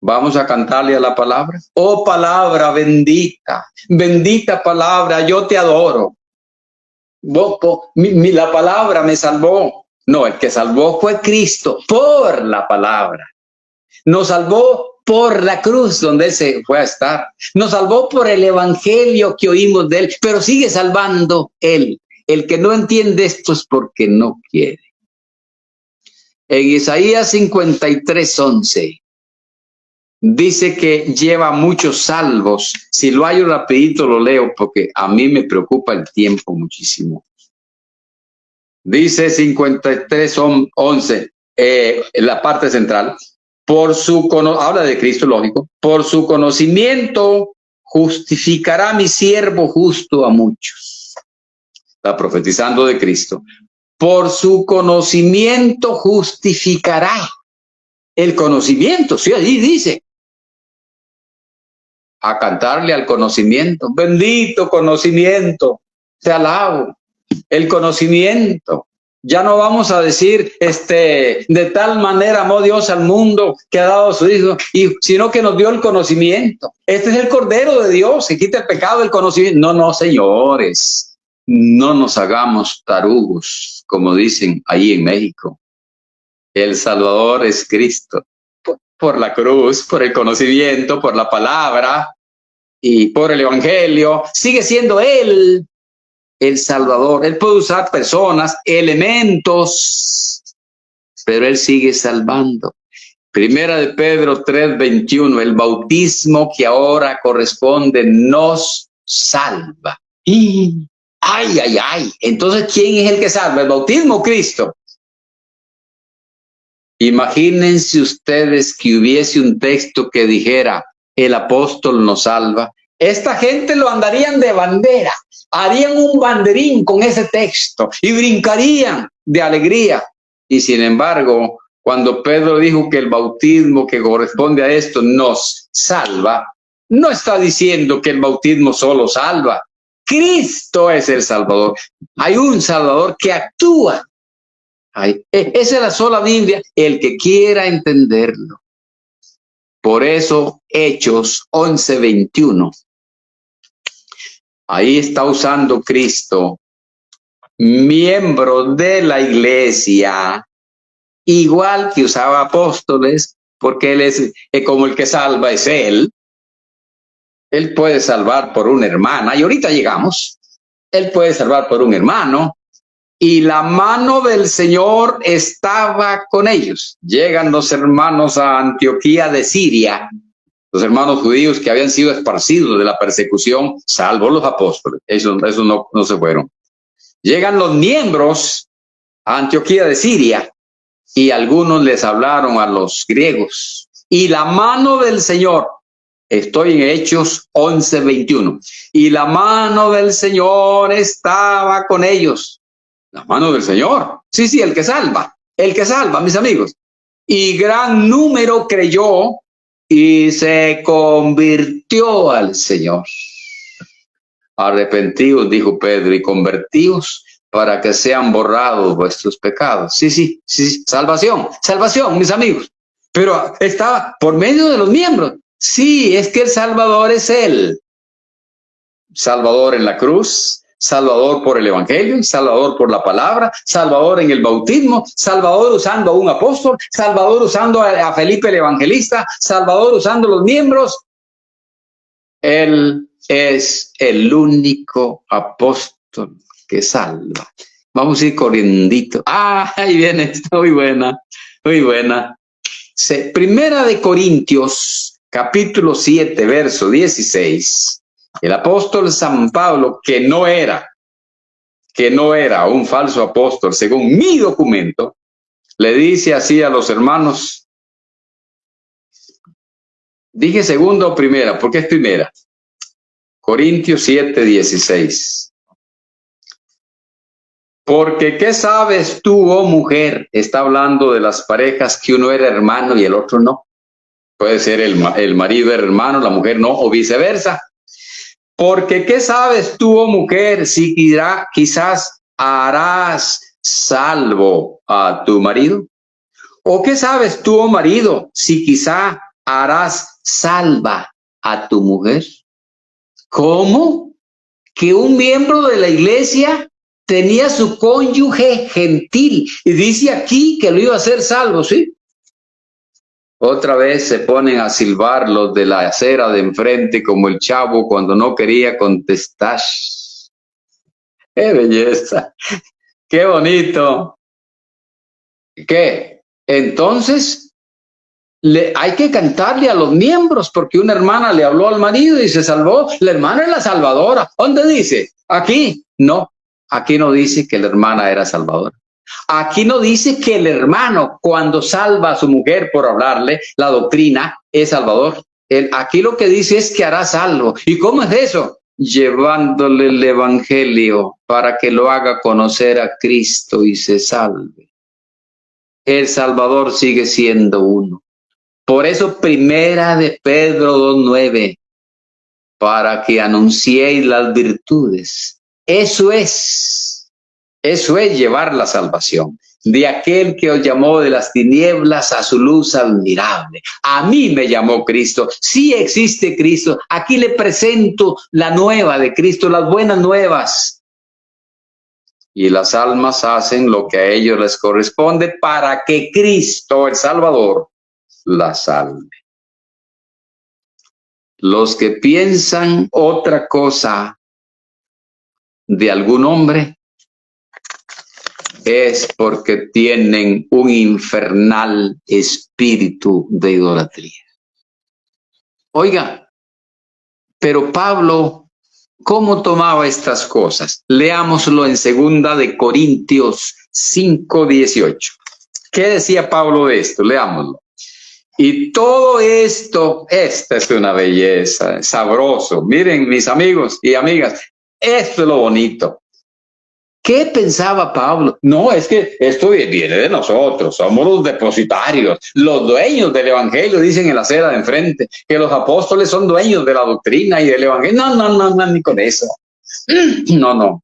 Vamos a cantarle a la palabra. Oh palabra bendita, bendita palabra, yo te adoro. La palabra me salvó. No, el que salvó fue Cristo por la palabra. Nos salvó por la cruz donde Él se fue a estar. Nos salvó por el evangelio que oímos de Él, pero sigue salvando Él. El que no entiende esto es porque no quiere. En Isaías 53:11 dice que lleva muchos salvos. Si lo hallo rapidito lo leo porque a mí me preocupa el tiempo muchísimo. Dice 53:11, en la parte central, habla de Cristo, lógico, por su conocimiento justificará mi siervo justo a muchos. Está profetizando de Cristo. Por su conocimiento justificará. El conocimiento, sí, allí dice. A cantarle al conocimiento. Bendito conocimiento, te alabo. El conocimiento. Ya no vamos a decir, de tal manera amó Dios al mundo que ha dado a su Hijo, sino que nos dio el conocimiento. Este es el Cordero de Dios, que quita el pecado del conocimiento. No, señores, no nos hagamos tarugos, como dicen ahí en México. El Salvador es Cristo. Por la cruz, por el conocimiento, por la palabra y por el evangelio, sigue siendo Él el Salvador. Él puede usar personas, elementos, pero Él sigue salvando. Primera de Pedro 3:21, el bautismo que ahora corresponde nos salva. Ay. Entonces, ¿quién es el que salva? ¿El bautismo o Cristo? Imagínense ustedes que hubiese un texto que dijera, el apóstol nos salva. Esta gente lo andarían de bandera, harían un banderín con ese texto y brincarían de alegría. Y sin embargo, cuando Pedro dijo que el bautismo que corresponde a esto nos salva, no está diciendo que el bautismo solo salva. Cristo es el Salvador. Hay un Salvador que actúa. Esa es la sola Biblia, el que quiera entenderlo. Por eso, Hechos 11:21. Ahí está usando Cristo, miembro de la iglesia, igual que usaba apóstoles, porque Él es como el que salva es Él. Él puede salvar por una hermana, y ahorita llegamos. Él puede salvar por un hermano, y la mano del Señor estaba con ellos. Llegan los hermanos a Antioquía de Siria, los hermanos judíos que habían sido esparcidos de la persecución, salvo los apóstoles. Esos no se fueron. Llegan los miembros a Antioquía de Siria y algunos les hablaron a los griegos. Y la mano del Señor, estoy en Hechos 11:21, y la mano del Señor estaba con ellos. La mano del Señor. Sí, el que salva, mis amigos. Y gran número creyó y se convirtió al Señor. Arrepentidos, dijo Pedro, y convertidos para que sean borrados vuestros pecados. Sí, salvación, mis amigos. Pero estaba por medio de los miembros. Sí, es que el Salvador es Él. Salvador en la cruz, Salvador por el evangelio, Salvador por la palabra, Salvador en el bautismo, Salvador usando a un apóstol, Salvador usando a Felipe el evangelista, Salvador usando los miembros. El es el único apóstol que salva. Vamos a ir corriendito. Ah, ahí viene esta, muy buena, muy buena. Primera de Corintios, capítulo 7, verso 16. El apóstol San Pablo, que no era un falso apóstol, según mi documento, le dice así a los hermanos. Dije segunda o primera, ¿por qué es primera? Corintios 7, 16. Porque ¿qué sabes tú, oh mujer? Está hablando de las parejas que uno era hermano y el otro no. Puede ser el marido hermano, la mujer no, o viceversa. Porque ¿qué sabes tú, oh mujer, si quizás harás salvo a tu marido? ¿O qué sabes tú, oh marido, si quizá harás salva a tu mujer? ¿Cómo? Que un miembro de la iglesia tenía su cónyuge gentil y dice aquí que lo iba a hacer salvo, ¿sí? Otra vez se ponen a silbar los de la acera de enfrente como el chavo cuando no quería contestar. ¡Qué belleza! ¡Qué bonito! ¿Qué? Entonces, hay que cantarle a los miembros porque una hermana le habló al marido y se salvó. La hermana es la salvadora. ¿Dónde dice? Aquí. No, aquí no dice que la hermana era salvadora. Aquí no dice que el hermano, cuando salva a su mujer por hablarle, la doctrina es salvador. Aquí lo que dice es que hará salvo. ¿Y cómo es eso? Llevándole el evangelio para que lo haga conocer a Cristo y se salve. El Salvador sigue siendo uno. Por eso primera de Pedro 2:9, para que anunciéis las virtudes. Eso es llevar la salvación de aquel que os llamó de las tinieblas a su luz admirable. A mí me llamó Cristo. Sí existe Cristo. Aquí le presento la nueva de Cristo, las buenas nuevas. Y las almas hacen lo que a ellos les corresponde para que Cristo, el Salvador, la salve. Los que piensan otra cosa de algún hombre es porque tienen un infernal espíritu de idolatría. Oiga, pero Pablo, ¿cómo tomaba estas cosas? Leámoslo en 2 de Corintios 5:18. ¿Qué decía Pablo de esto? Leámoslo. Y todo esto, esta es una belleza, sabroso. Miren, mis amigos y amigas, esto es lo bonito. ¿Qué pensaba Pablo? No, es que esto viene de nosotros, somos los depositarios, los dueños del evangelio, dicen en la acera de enfrente, que los apóstoles son dueños de la doctrina y del evangelio. No, ni con eso. No.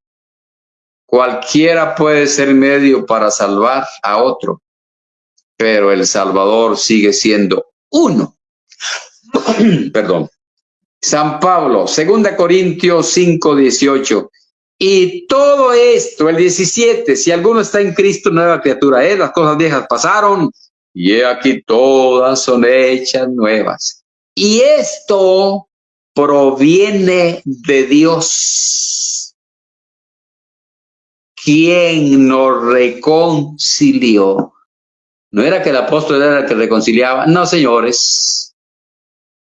Cualquiera puede ser medio para salvar a otro, pero el Salvador sigue siendo uno. Perdón. San Pablo, 2 Corintios 5:18. Y todo esto, el 17, si alguno está en Cristo, nueva criatura es, las cosas viejas pasaron, y he aquí todas son hechas nuevas. Y esto proviene de Dios, quien nos reconcilió. No era que el apóstol era el que reconciliaba, no, señores.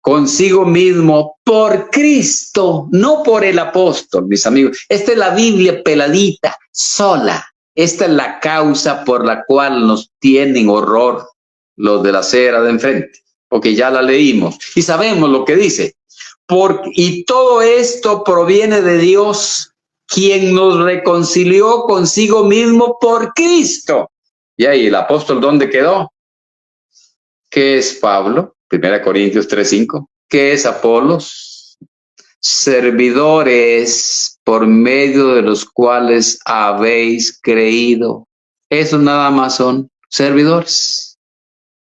Consigo mismo por Cristo, no por el apóstol, mis amigos. Esta es la Biblia peladita, sola. Esta es la causa por la cual nos tienen horror los de la acera de enfrente, porque ya la leímos y sabemos lo que dice. Y todo esto proviene de Dios, quien nos reconcilió consigo mismo por Cristo. Y ahí el apóstol, ¿dónde quedó? ¿Qué es Pablo? 1 Corintios 3:5. ¿Qué es Apolos? Servidores por medio de los cuales habéis creído. Eso nada más son servidores.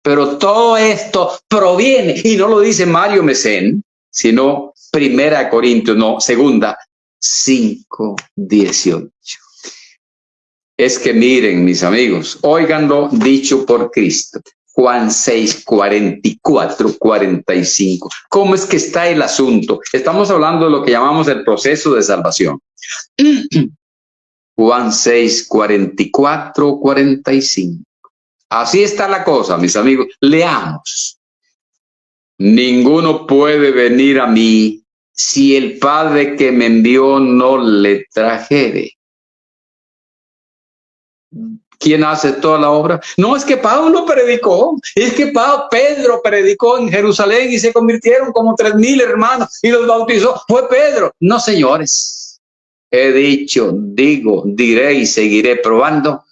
Pero todo esto proviene, y no lo dice Mario Mecén, sino 1 Corintios, no, 2, 5:18. Es que miren, mis amigos, óiganlo dicho por Cristo. Juan 6, 44, 45. ¿Cómo es que está el asunto? Estamos hablando de lo que llamamos el proceso de salvación. Juan 6, 44, 45. Así está la cosa, mis amigos. Leamos. Ninguno puede venir a mí si el Padre que me envió no le trajere. ¿Quién hace toda la obra? No, es que Pablo predicó, es que Pedro predicó en Jerusalén y se convirtieron como 3,000 hermanos y los bautizó. Fue Pedro. No, señores. He dicho, digo, diré y seguiré probando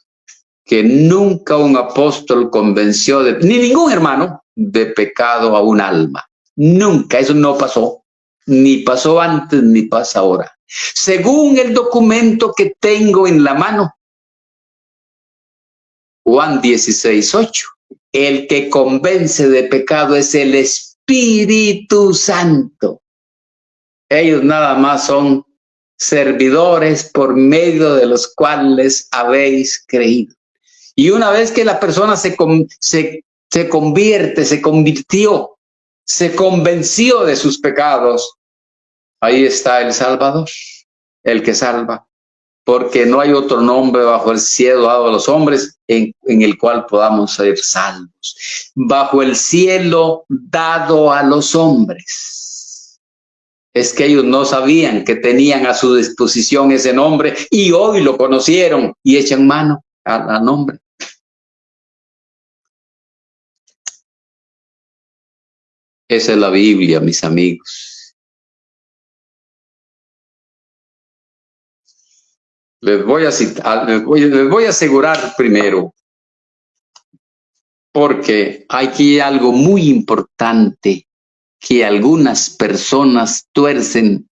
que nunca un apóstol convenció ni ningún hermano de pecado a un alma. Nunca, eso no pasó. Ni pasó antes ni pasa ahora. Según el documento que tengo en la mano, Juan 16, 8. El que convence de pecado es el Espíritu Santo. Ellos nada más son servidores por medio de los cuales habéis creído. Y una vez que la persona se convirtió, se convenció de sus pecados, ahí está el Salvador, el que salva. Porque no hay otro nombre bajo el cielo dado a los hombres en el cual podamos ser salvos. Bajo el cielo dado a los hombres. Es que ellos no sabían que tenían a su disposición ese nombre y hoy lo conocieron y echan mano al nombre. Esa es la Biblia, mis amigos. Les voy a citar, les voy a asegurar primero, porque hay aquí algo muy importante que algunas personas tuercen.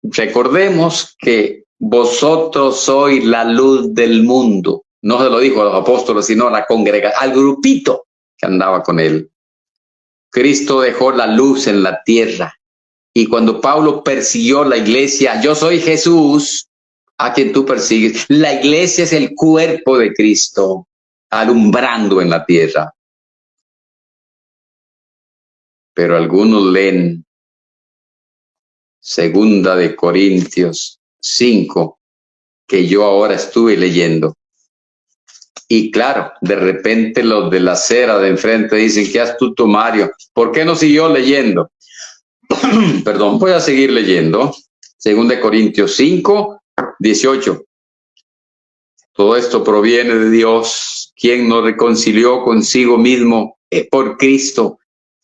Recordemos que vosotros sois la luz del mundo. No se lo dijo a los apóstoles, sino a la congregación, al grupito que andaba con él. Cristo dejó la luz en la tierra. Y cuando Pablo persiguió la iglesia, yo soy Jesús, a quien tú persigues. La iglesia es el cuerpo de Cristo, alumbrando en la tierra. Pero algunos leen 2 Corintios 5, que yo ahora estuve leyendo. Y claro, de repente los de la acera de enfrente dicen, qué astuto Mario, ¿por qué no siguió leyendo? Perdón, voy a seguir leyendo. 2 Corintios 5, 18. Todo esto proviene de Dios, quien nos reconcilió consigo mismo por Cristo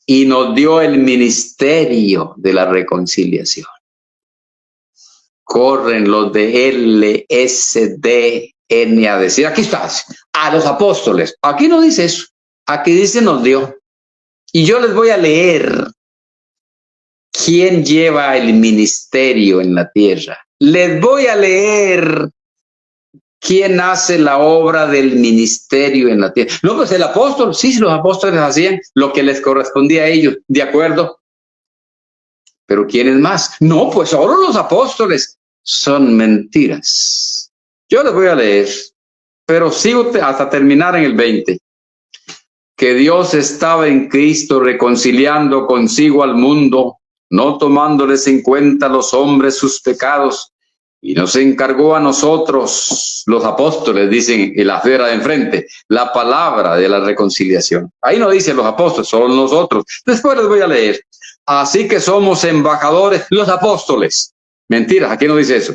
y nos dio el ministerio de la reconciliación. Corren los de LSDN a decir, aquí estás, a los apóstoles. Aquí no dice eso, aquí dice nos dio. Y yo les voy a leer quién lleva el ministerio en la tierra. Les voy a leer quién hace la obra del ministerio en la tierra. No, pues el apóstol, sí, los apóstoles hacían lo que les correspondía a ellos, de acuerdo. Pero ¿quiénes más? No, pues solo los apóstoles. Son mentiras. Yo les voy a leer, pero sigo hasta terminar en el 20. Que Dios estaba en Cristo reconciliando consigo al mundo, no tomándoles en cuenta a los hombres sus pecados, y nos encargó a nosotros, los apóstoles, dicen en la acera de enfrente, la palabra de la reconciliación. Ahí no dice los apóstoles, solo nosotros. Después les voy a leer. Así que somos embajadores, los apóstoles. Mentiras, aquí no dice eso.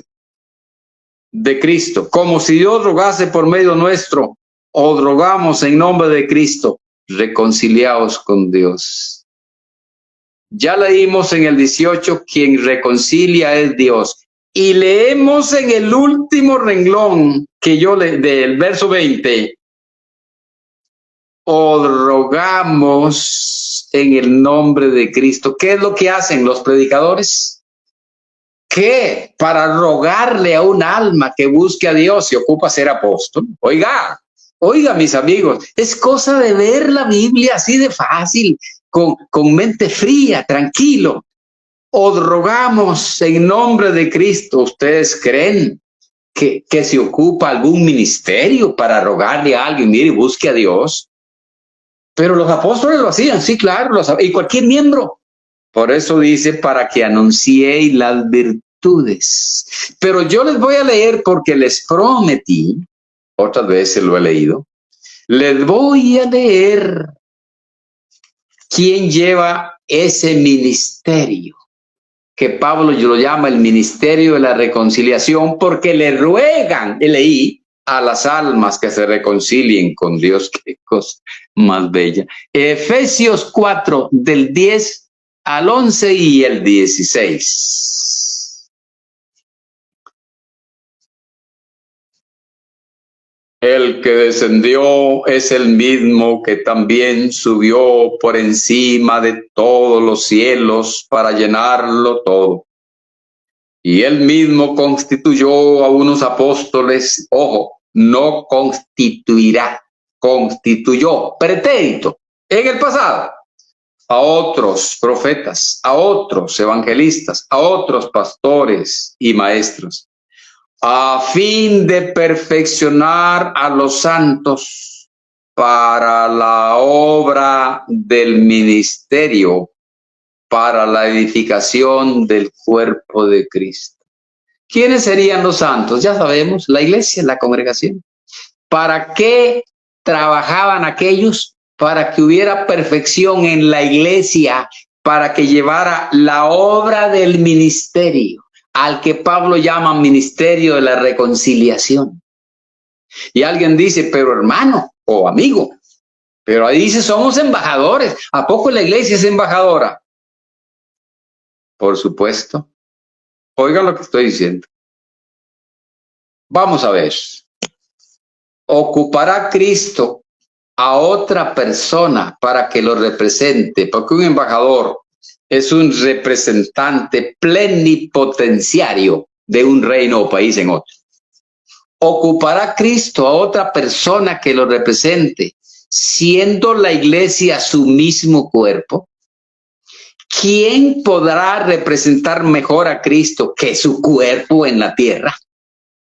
De Cristo, como si Dios rogase por medio nuestro, os rogamos en nombre de Cristo, reconciliaos con Dios. Ya leímos en el 18, quien reconcilia es Dios. Y leemos en el último renglón que yo del verso 20, os rogamos en el nombre de Cristo. ¿Qué es lo que hacen los predicadores? ¿Qué? Para rogarle a un alma que busque a Dios se ocupa ser apóstol. Oiga, mis amigos, es cosa de ver la Biblia así de fácil, con mente fría, tranquilo. Os rogamos en nombre de Cristo. ¿Ustedes creen que se ocupa algún ministerio para rogarle a alguien, mire, busque a Dios. Pero los apóstoles lo hacían, sí, claro, y cualquier miembro. Por eso dice, para que anunciéis las virtudes. Pero yo les voy a leer porque les prometí, otras veces lo he leído, les voy a leer quién lleva ese ministerio, que Pablo lo llama el ministerio de la reconciliación, porque le ruegan, leí, a las almas que se reconcilien con Dios. Qué cosa más bella. Efesios 4, del 10 al 11 y el 16. El que descendió es el mismo que también subió por encima de todos los cielos para llenarlo todo. Y él mismo constituyó a unos apóstoles, ojo, no constituirá, constituyó, pretérito, en el pasado, a otros profetas, a otros evangelistas, a otros pastores y maestros, a fin de perfeccionar a los santos para la obra del ministerio, para la edificación del cuerpo de Cristo. ¿Quiénes serían los santos? Ya sabemos, la iglesia, la congregación. ¿Para qué trabajaban aquellos? Para que hubiera perfección en la iglesia, para que llevara la obra del ministerio, al que Pablo llama ministerio de la reconciliación. Y alguien dice, pero hermano o amigo, pero ahí dice somos embajadores. ¿A poco la iglesia es embajadora? Por supuesto. Oigan lo que estoy diciendo. Vamos a ver. ¿Ocupará Cristo a otra persona para que lo represente? Porque un embajador es un representante plenipotenciario de un reino o país en otro. ¿Ocupará Cristo a otra persona que lo represente, siendo la iglesia su mismo cuerpo? ¿Quién podrá representar mejor a Cristo que su cuerpo en la tierra?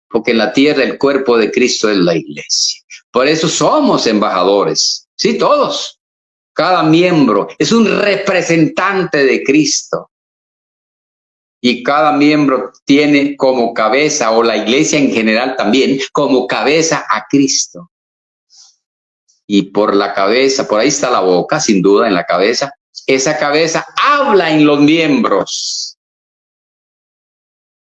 Porque en la tierra el cuerpo de Cristo es la iglesia. Por eso somos embajadores. Sí, todos. Cada miembro es un representante de Cristo. Y cada miembro tiene como cabeza, o la iglesia en general también, como cabeza a Cristo. Y por la cabeza, por ahí está la boca, sin duda, en la cabeza. Esa cabeza habla en los miembros,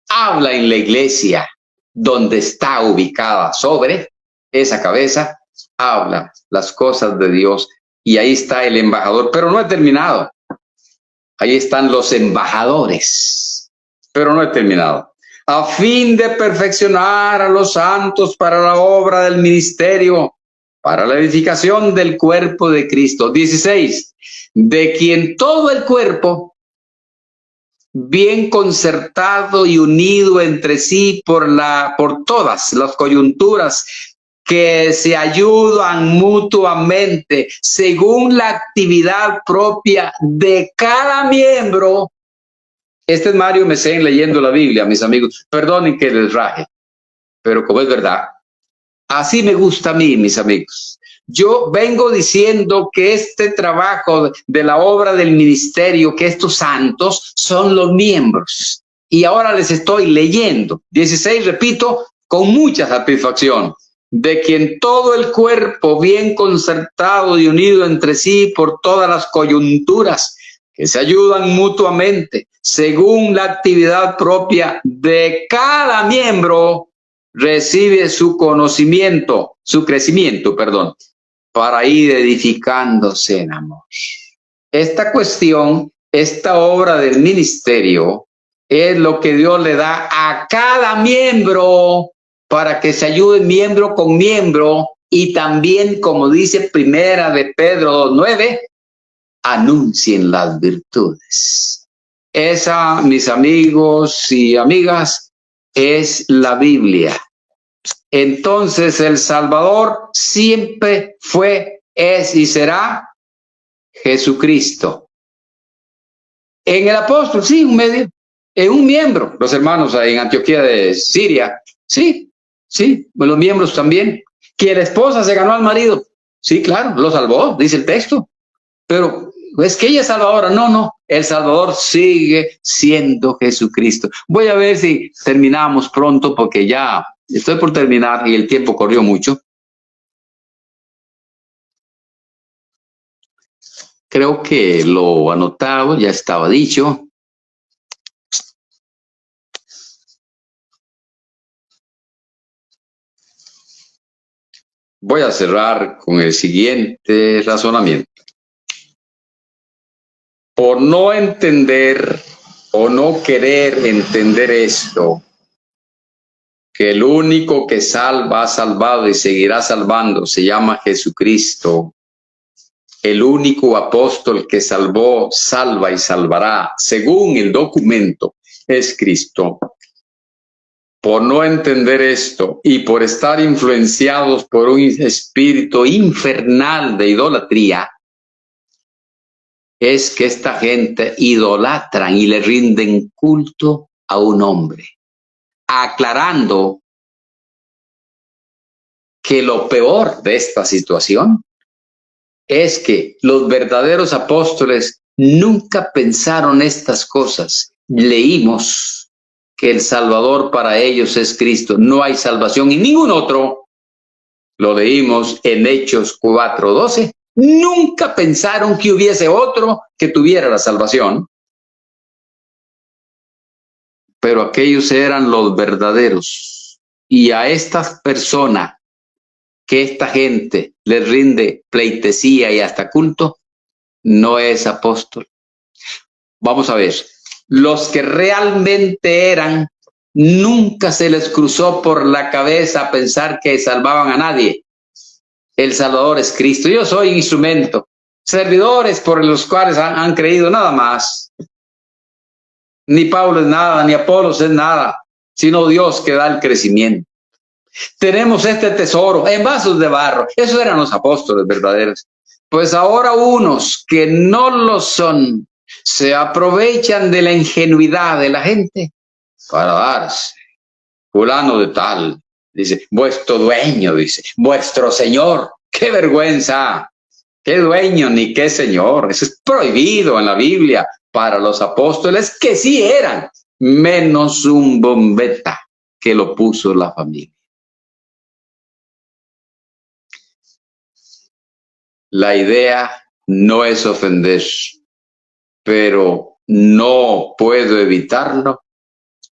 habla en la iglesia donde está ubicada. Sobre esa cabeza habla las cosas de Dios y ahí está el embajador, pero no he terminado. Ahí están los embajadores, pero no he terminado. A fin de perfeccionar a los santos para la obra del ministerio, para la edificación del cuerpo de Cristo. 16. De quien todo el cuerpo, bien concertado y unido entre sí por todas las coyunturas que se ayudan mutuamente según la actividad propia de cada miembro. Este es Mario Mecén leyendo la Biblia, mis amigos. Perdonen que les raje, pero como es verdad, así me gusta a mí, mis amigos. Yo vengo diciendo que este trabajo de la obra del ministerio, que estos santos son los miembros. Y ahora les estoy leyendo. 16, repito, con mucha satisfacción. De quien todo el cuerpo bien concertado y unido entre sí por todas las coyunturas que se ayudan mutuamente según la actividad propia de cada miembro, recibe su conocimiento, su crecimiento, perdón, para ir edificándose en amor. Esta cuestión, esta obra del ministerio, es lo que Dios le da a cada miembro para que se ayude miembro con miembro y también, como dice Primera de Pedro 2:9, anuncien las virtudes. Esa, mis amigos y amigas, es la Biblia. Entonces el Salvador siempre fue, es y será Jesucristo. En el apóstol, sí, un medio, un miembro. Los hermanos en Antioquía de Siria Sí, sí, los miembros también. Que la esposa se ganó al marido. Sí, claro, lo salvó, dice el texto. Pero es que ella es salvadora. No, no, el Salvador sigue siendo Jesucristo. Voy a ver si terminamos pronto porque ya estoy por terminar y el tiempo corrió mucho. Creo que lo anotado ya estaba dicho. Voy a cerrar con el siguiente razonamiento. Por no entender o no querer entender esto, que el único que salva ha salvado y seguirá salvando se llama Jesucristo. El único apóstol que salvó, salva y salvará, según el documento, es Cristo. Por no entender esto y por estar influenciados por un espíritu infernal de idolatría, es que esta gente idolatran y le rinden culto a un hombre, aclarando que lo peor de esta situación es que los verdaderos apóstoles nunca pensaron estas cosas. Leímos que el Salvador para ellos es Cristo. No hay salvación en ningún otro. Lo leímos en Hechos 4:12. Nunca pensaron que hubiese otro que tuviera la salvación. Pero aquellos eran los verdaderos. Y a estas personas que esta gente les rinde pleitesía y hasta culto, no es apóstol. Vamos a ver, los que realmente eran, nunca se les cruzó por la cabeza pensar que salvaban a nadie. El Salvador es Cristo. Yo soy instrumento, servidores por los cuales han creído, nada más. Ni Pablo es nada, ni Apolos es nada, sino Dios que da el crecimiento. Tenemos este tesoro en vasos de barro. Esos eran los apóstoles verdaderos. Pues ahora unos que no lo son, se aprovechan de la ingenuidad de la gente para darse. Fulano de tal, dice, vuestro dueño, dice, vuestro señor. ¡Qué vergüenza! ¡Qué dueño ni qué señor! Eso es prohibido en la Biblia para los apóstoles, que sí eran, menos un bombeta que lo puso la familia. La idea no es ofender, pero no puedo evitarlo,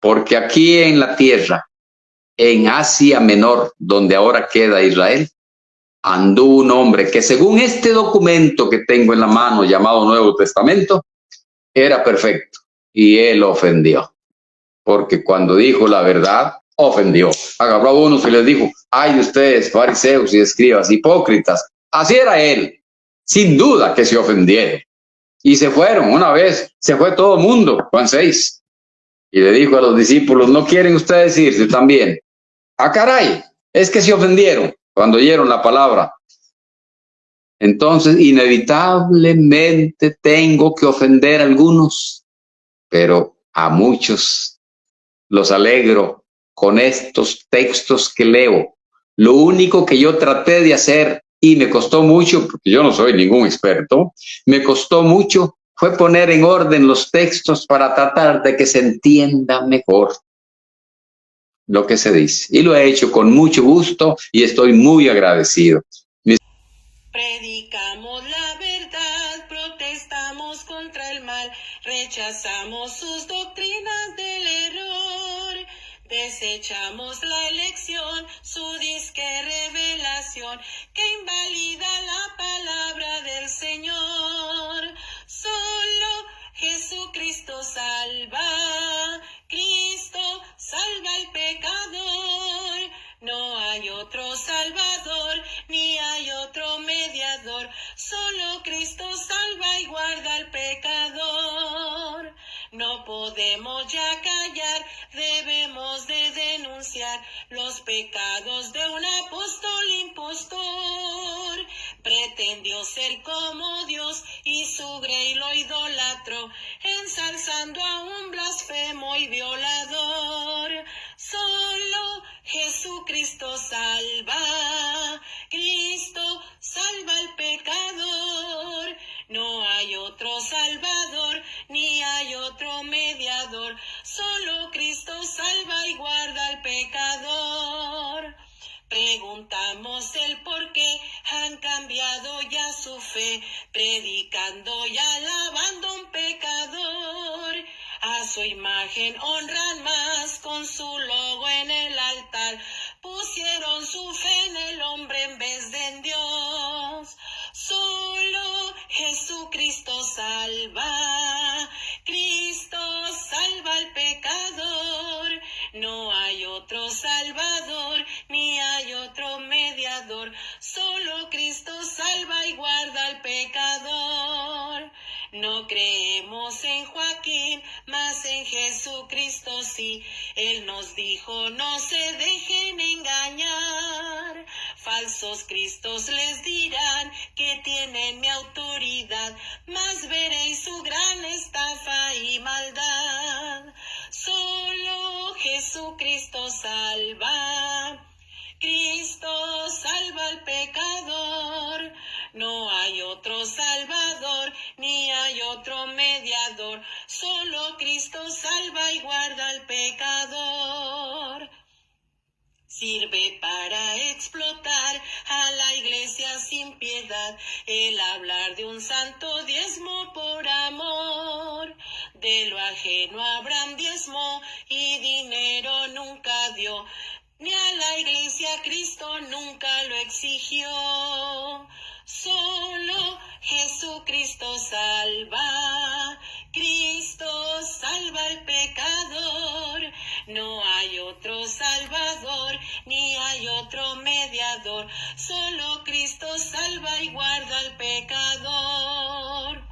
porque aquí en la tierra, en Asia Menor, donde ahora queda Israel, anduvo un hombre que según este documento que tengo en la mano llamado Nuevo Testamento, era perfecto y él ofendió, porque cuando dijo la verdad, ofendió. Agarró a unos y les dijo, ay de ustedes, fariseos y escribas, hipócritas. Así era él, sin duda que se ofendieron. Y se fueron, una vez, se fue todo el mundo, Juan 6. Y le dijo a los discípulos, ¿no quieren ustedes irse también? Ah, caray, es que se ofendieron cuando oyeron la palabra. Entonces, inevitablemente tengo que ofender a algunos, pero a muchos los alegro con estos textos que leo. Lo único que yo traté de hacer, y me costó mucho, porque yo no soy ningún experto, me costó mucho, fue poner en orden los textos para tratar de que se entienda mejor lo que se dice. Y lo he hecho con mucho gusto y estoy muy agradecido. Predicamos la verdad, protestamos contra el mal, rechazamos sus doctrinas del error, desechamos la elección, su disque revelación, que invalida la palabra del Señor. Solo Jesucristo salva, Cristo salva al pecador. No hay otro Salvador, ni hay otro mediador, solo Cristo salva y guarda al pecador. No podemos ya callar, debemos de denunciar los pecados de un apóstol impostor. Pretendió ser como Dios y su grey lo idolatró, ensalzando a un blasfemo y violador. Solo Jesucristo salva, Cristo salva al pecador. No hay otro salvador, ni hay otro mediador, solo Cristo salva y guarda al pecador. Preguntamos el por qué han cambiado ya su fe, predicando y alabando a un pecador. A su imagen honran más, con su logo en el altar, pusieron su fe en el hombre en vez de en Dios. Solo Jesucristo salva, Cristo salva al pecador. No hay otro salvador, ni hay otro mediador, solo Cristo salva y guarda al pecador. No creemos en Joaquín, mas en Jesucristo sí. Él nos dijo, no se dejen engañar. Falsos cristos les dirán que tienen mi autoridad, mas veréis su gran estafa y maldad. Solo Jesucristo salva, Cristo salva al pecador. No hay otro salvador, ni hay otro mediador, solo Cristo salva y guarda al pecador. Sirve para explotar a la iglesia sin piedad, el hablar de un santo diezmo por amor. De lo ajeno Abraham diezmó y dinero nunca dio, ni a la iglesia Cristo nunca lo exigió. Solo Jesucristo salva, Cristo salva al pecador. No hay otro salvador, ni hay otro mediador, solo Cristo salva y guarda al pecador.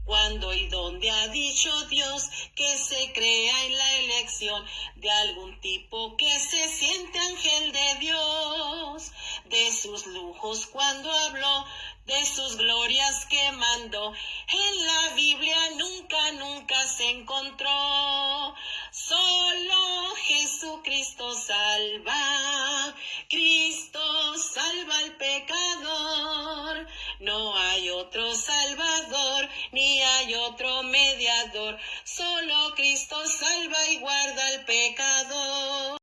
Cuando y donde ha dicho Dios que se crea en la elección de algún tipo que se siente ángel de Dios, de sus lujos cuando habló, de sus glorias que mandó, en la Biblia nunca se encontró. Solo Jesucristo salva, Cristo salva al pecador. No hay otro salvador, ni hay otro mediador, solo Cristo salva y guarda al pecador.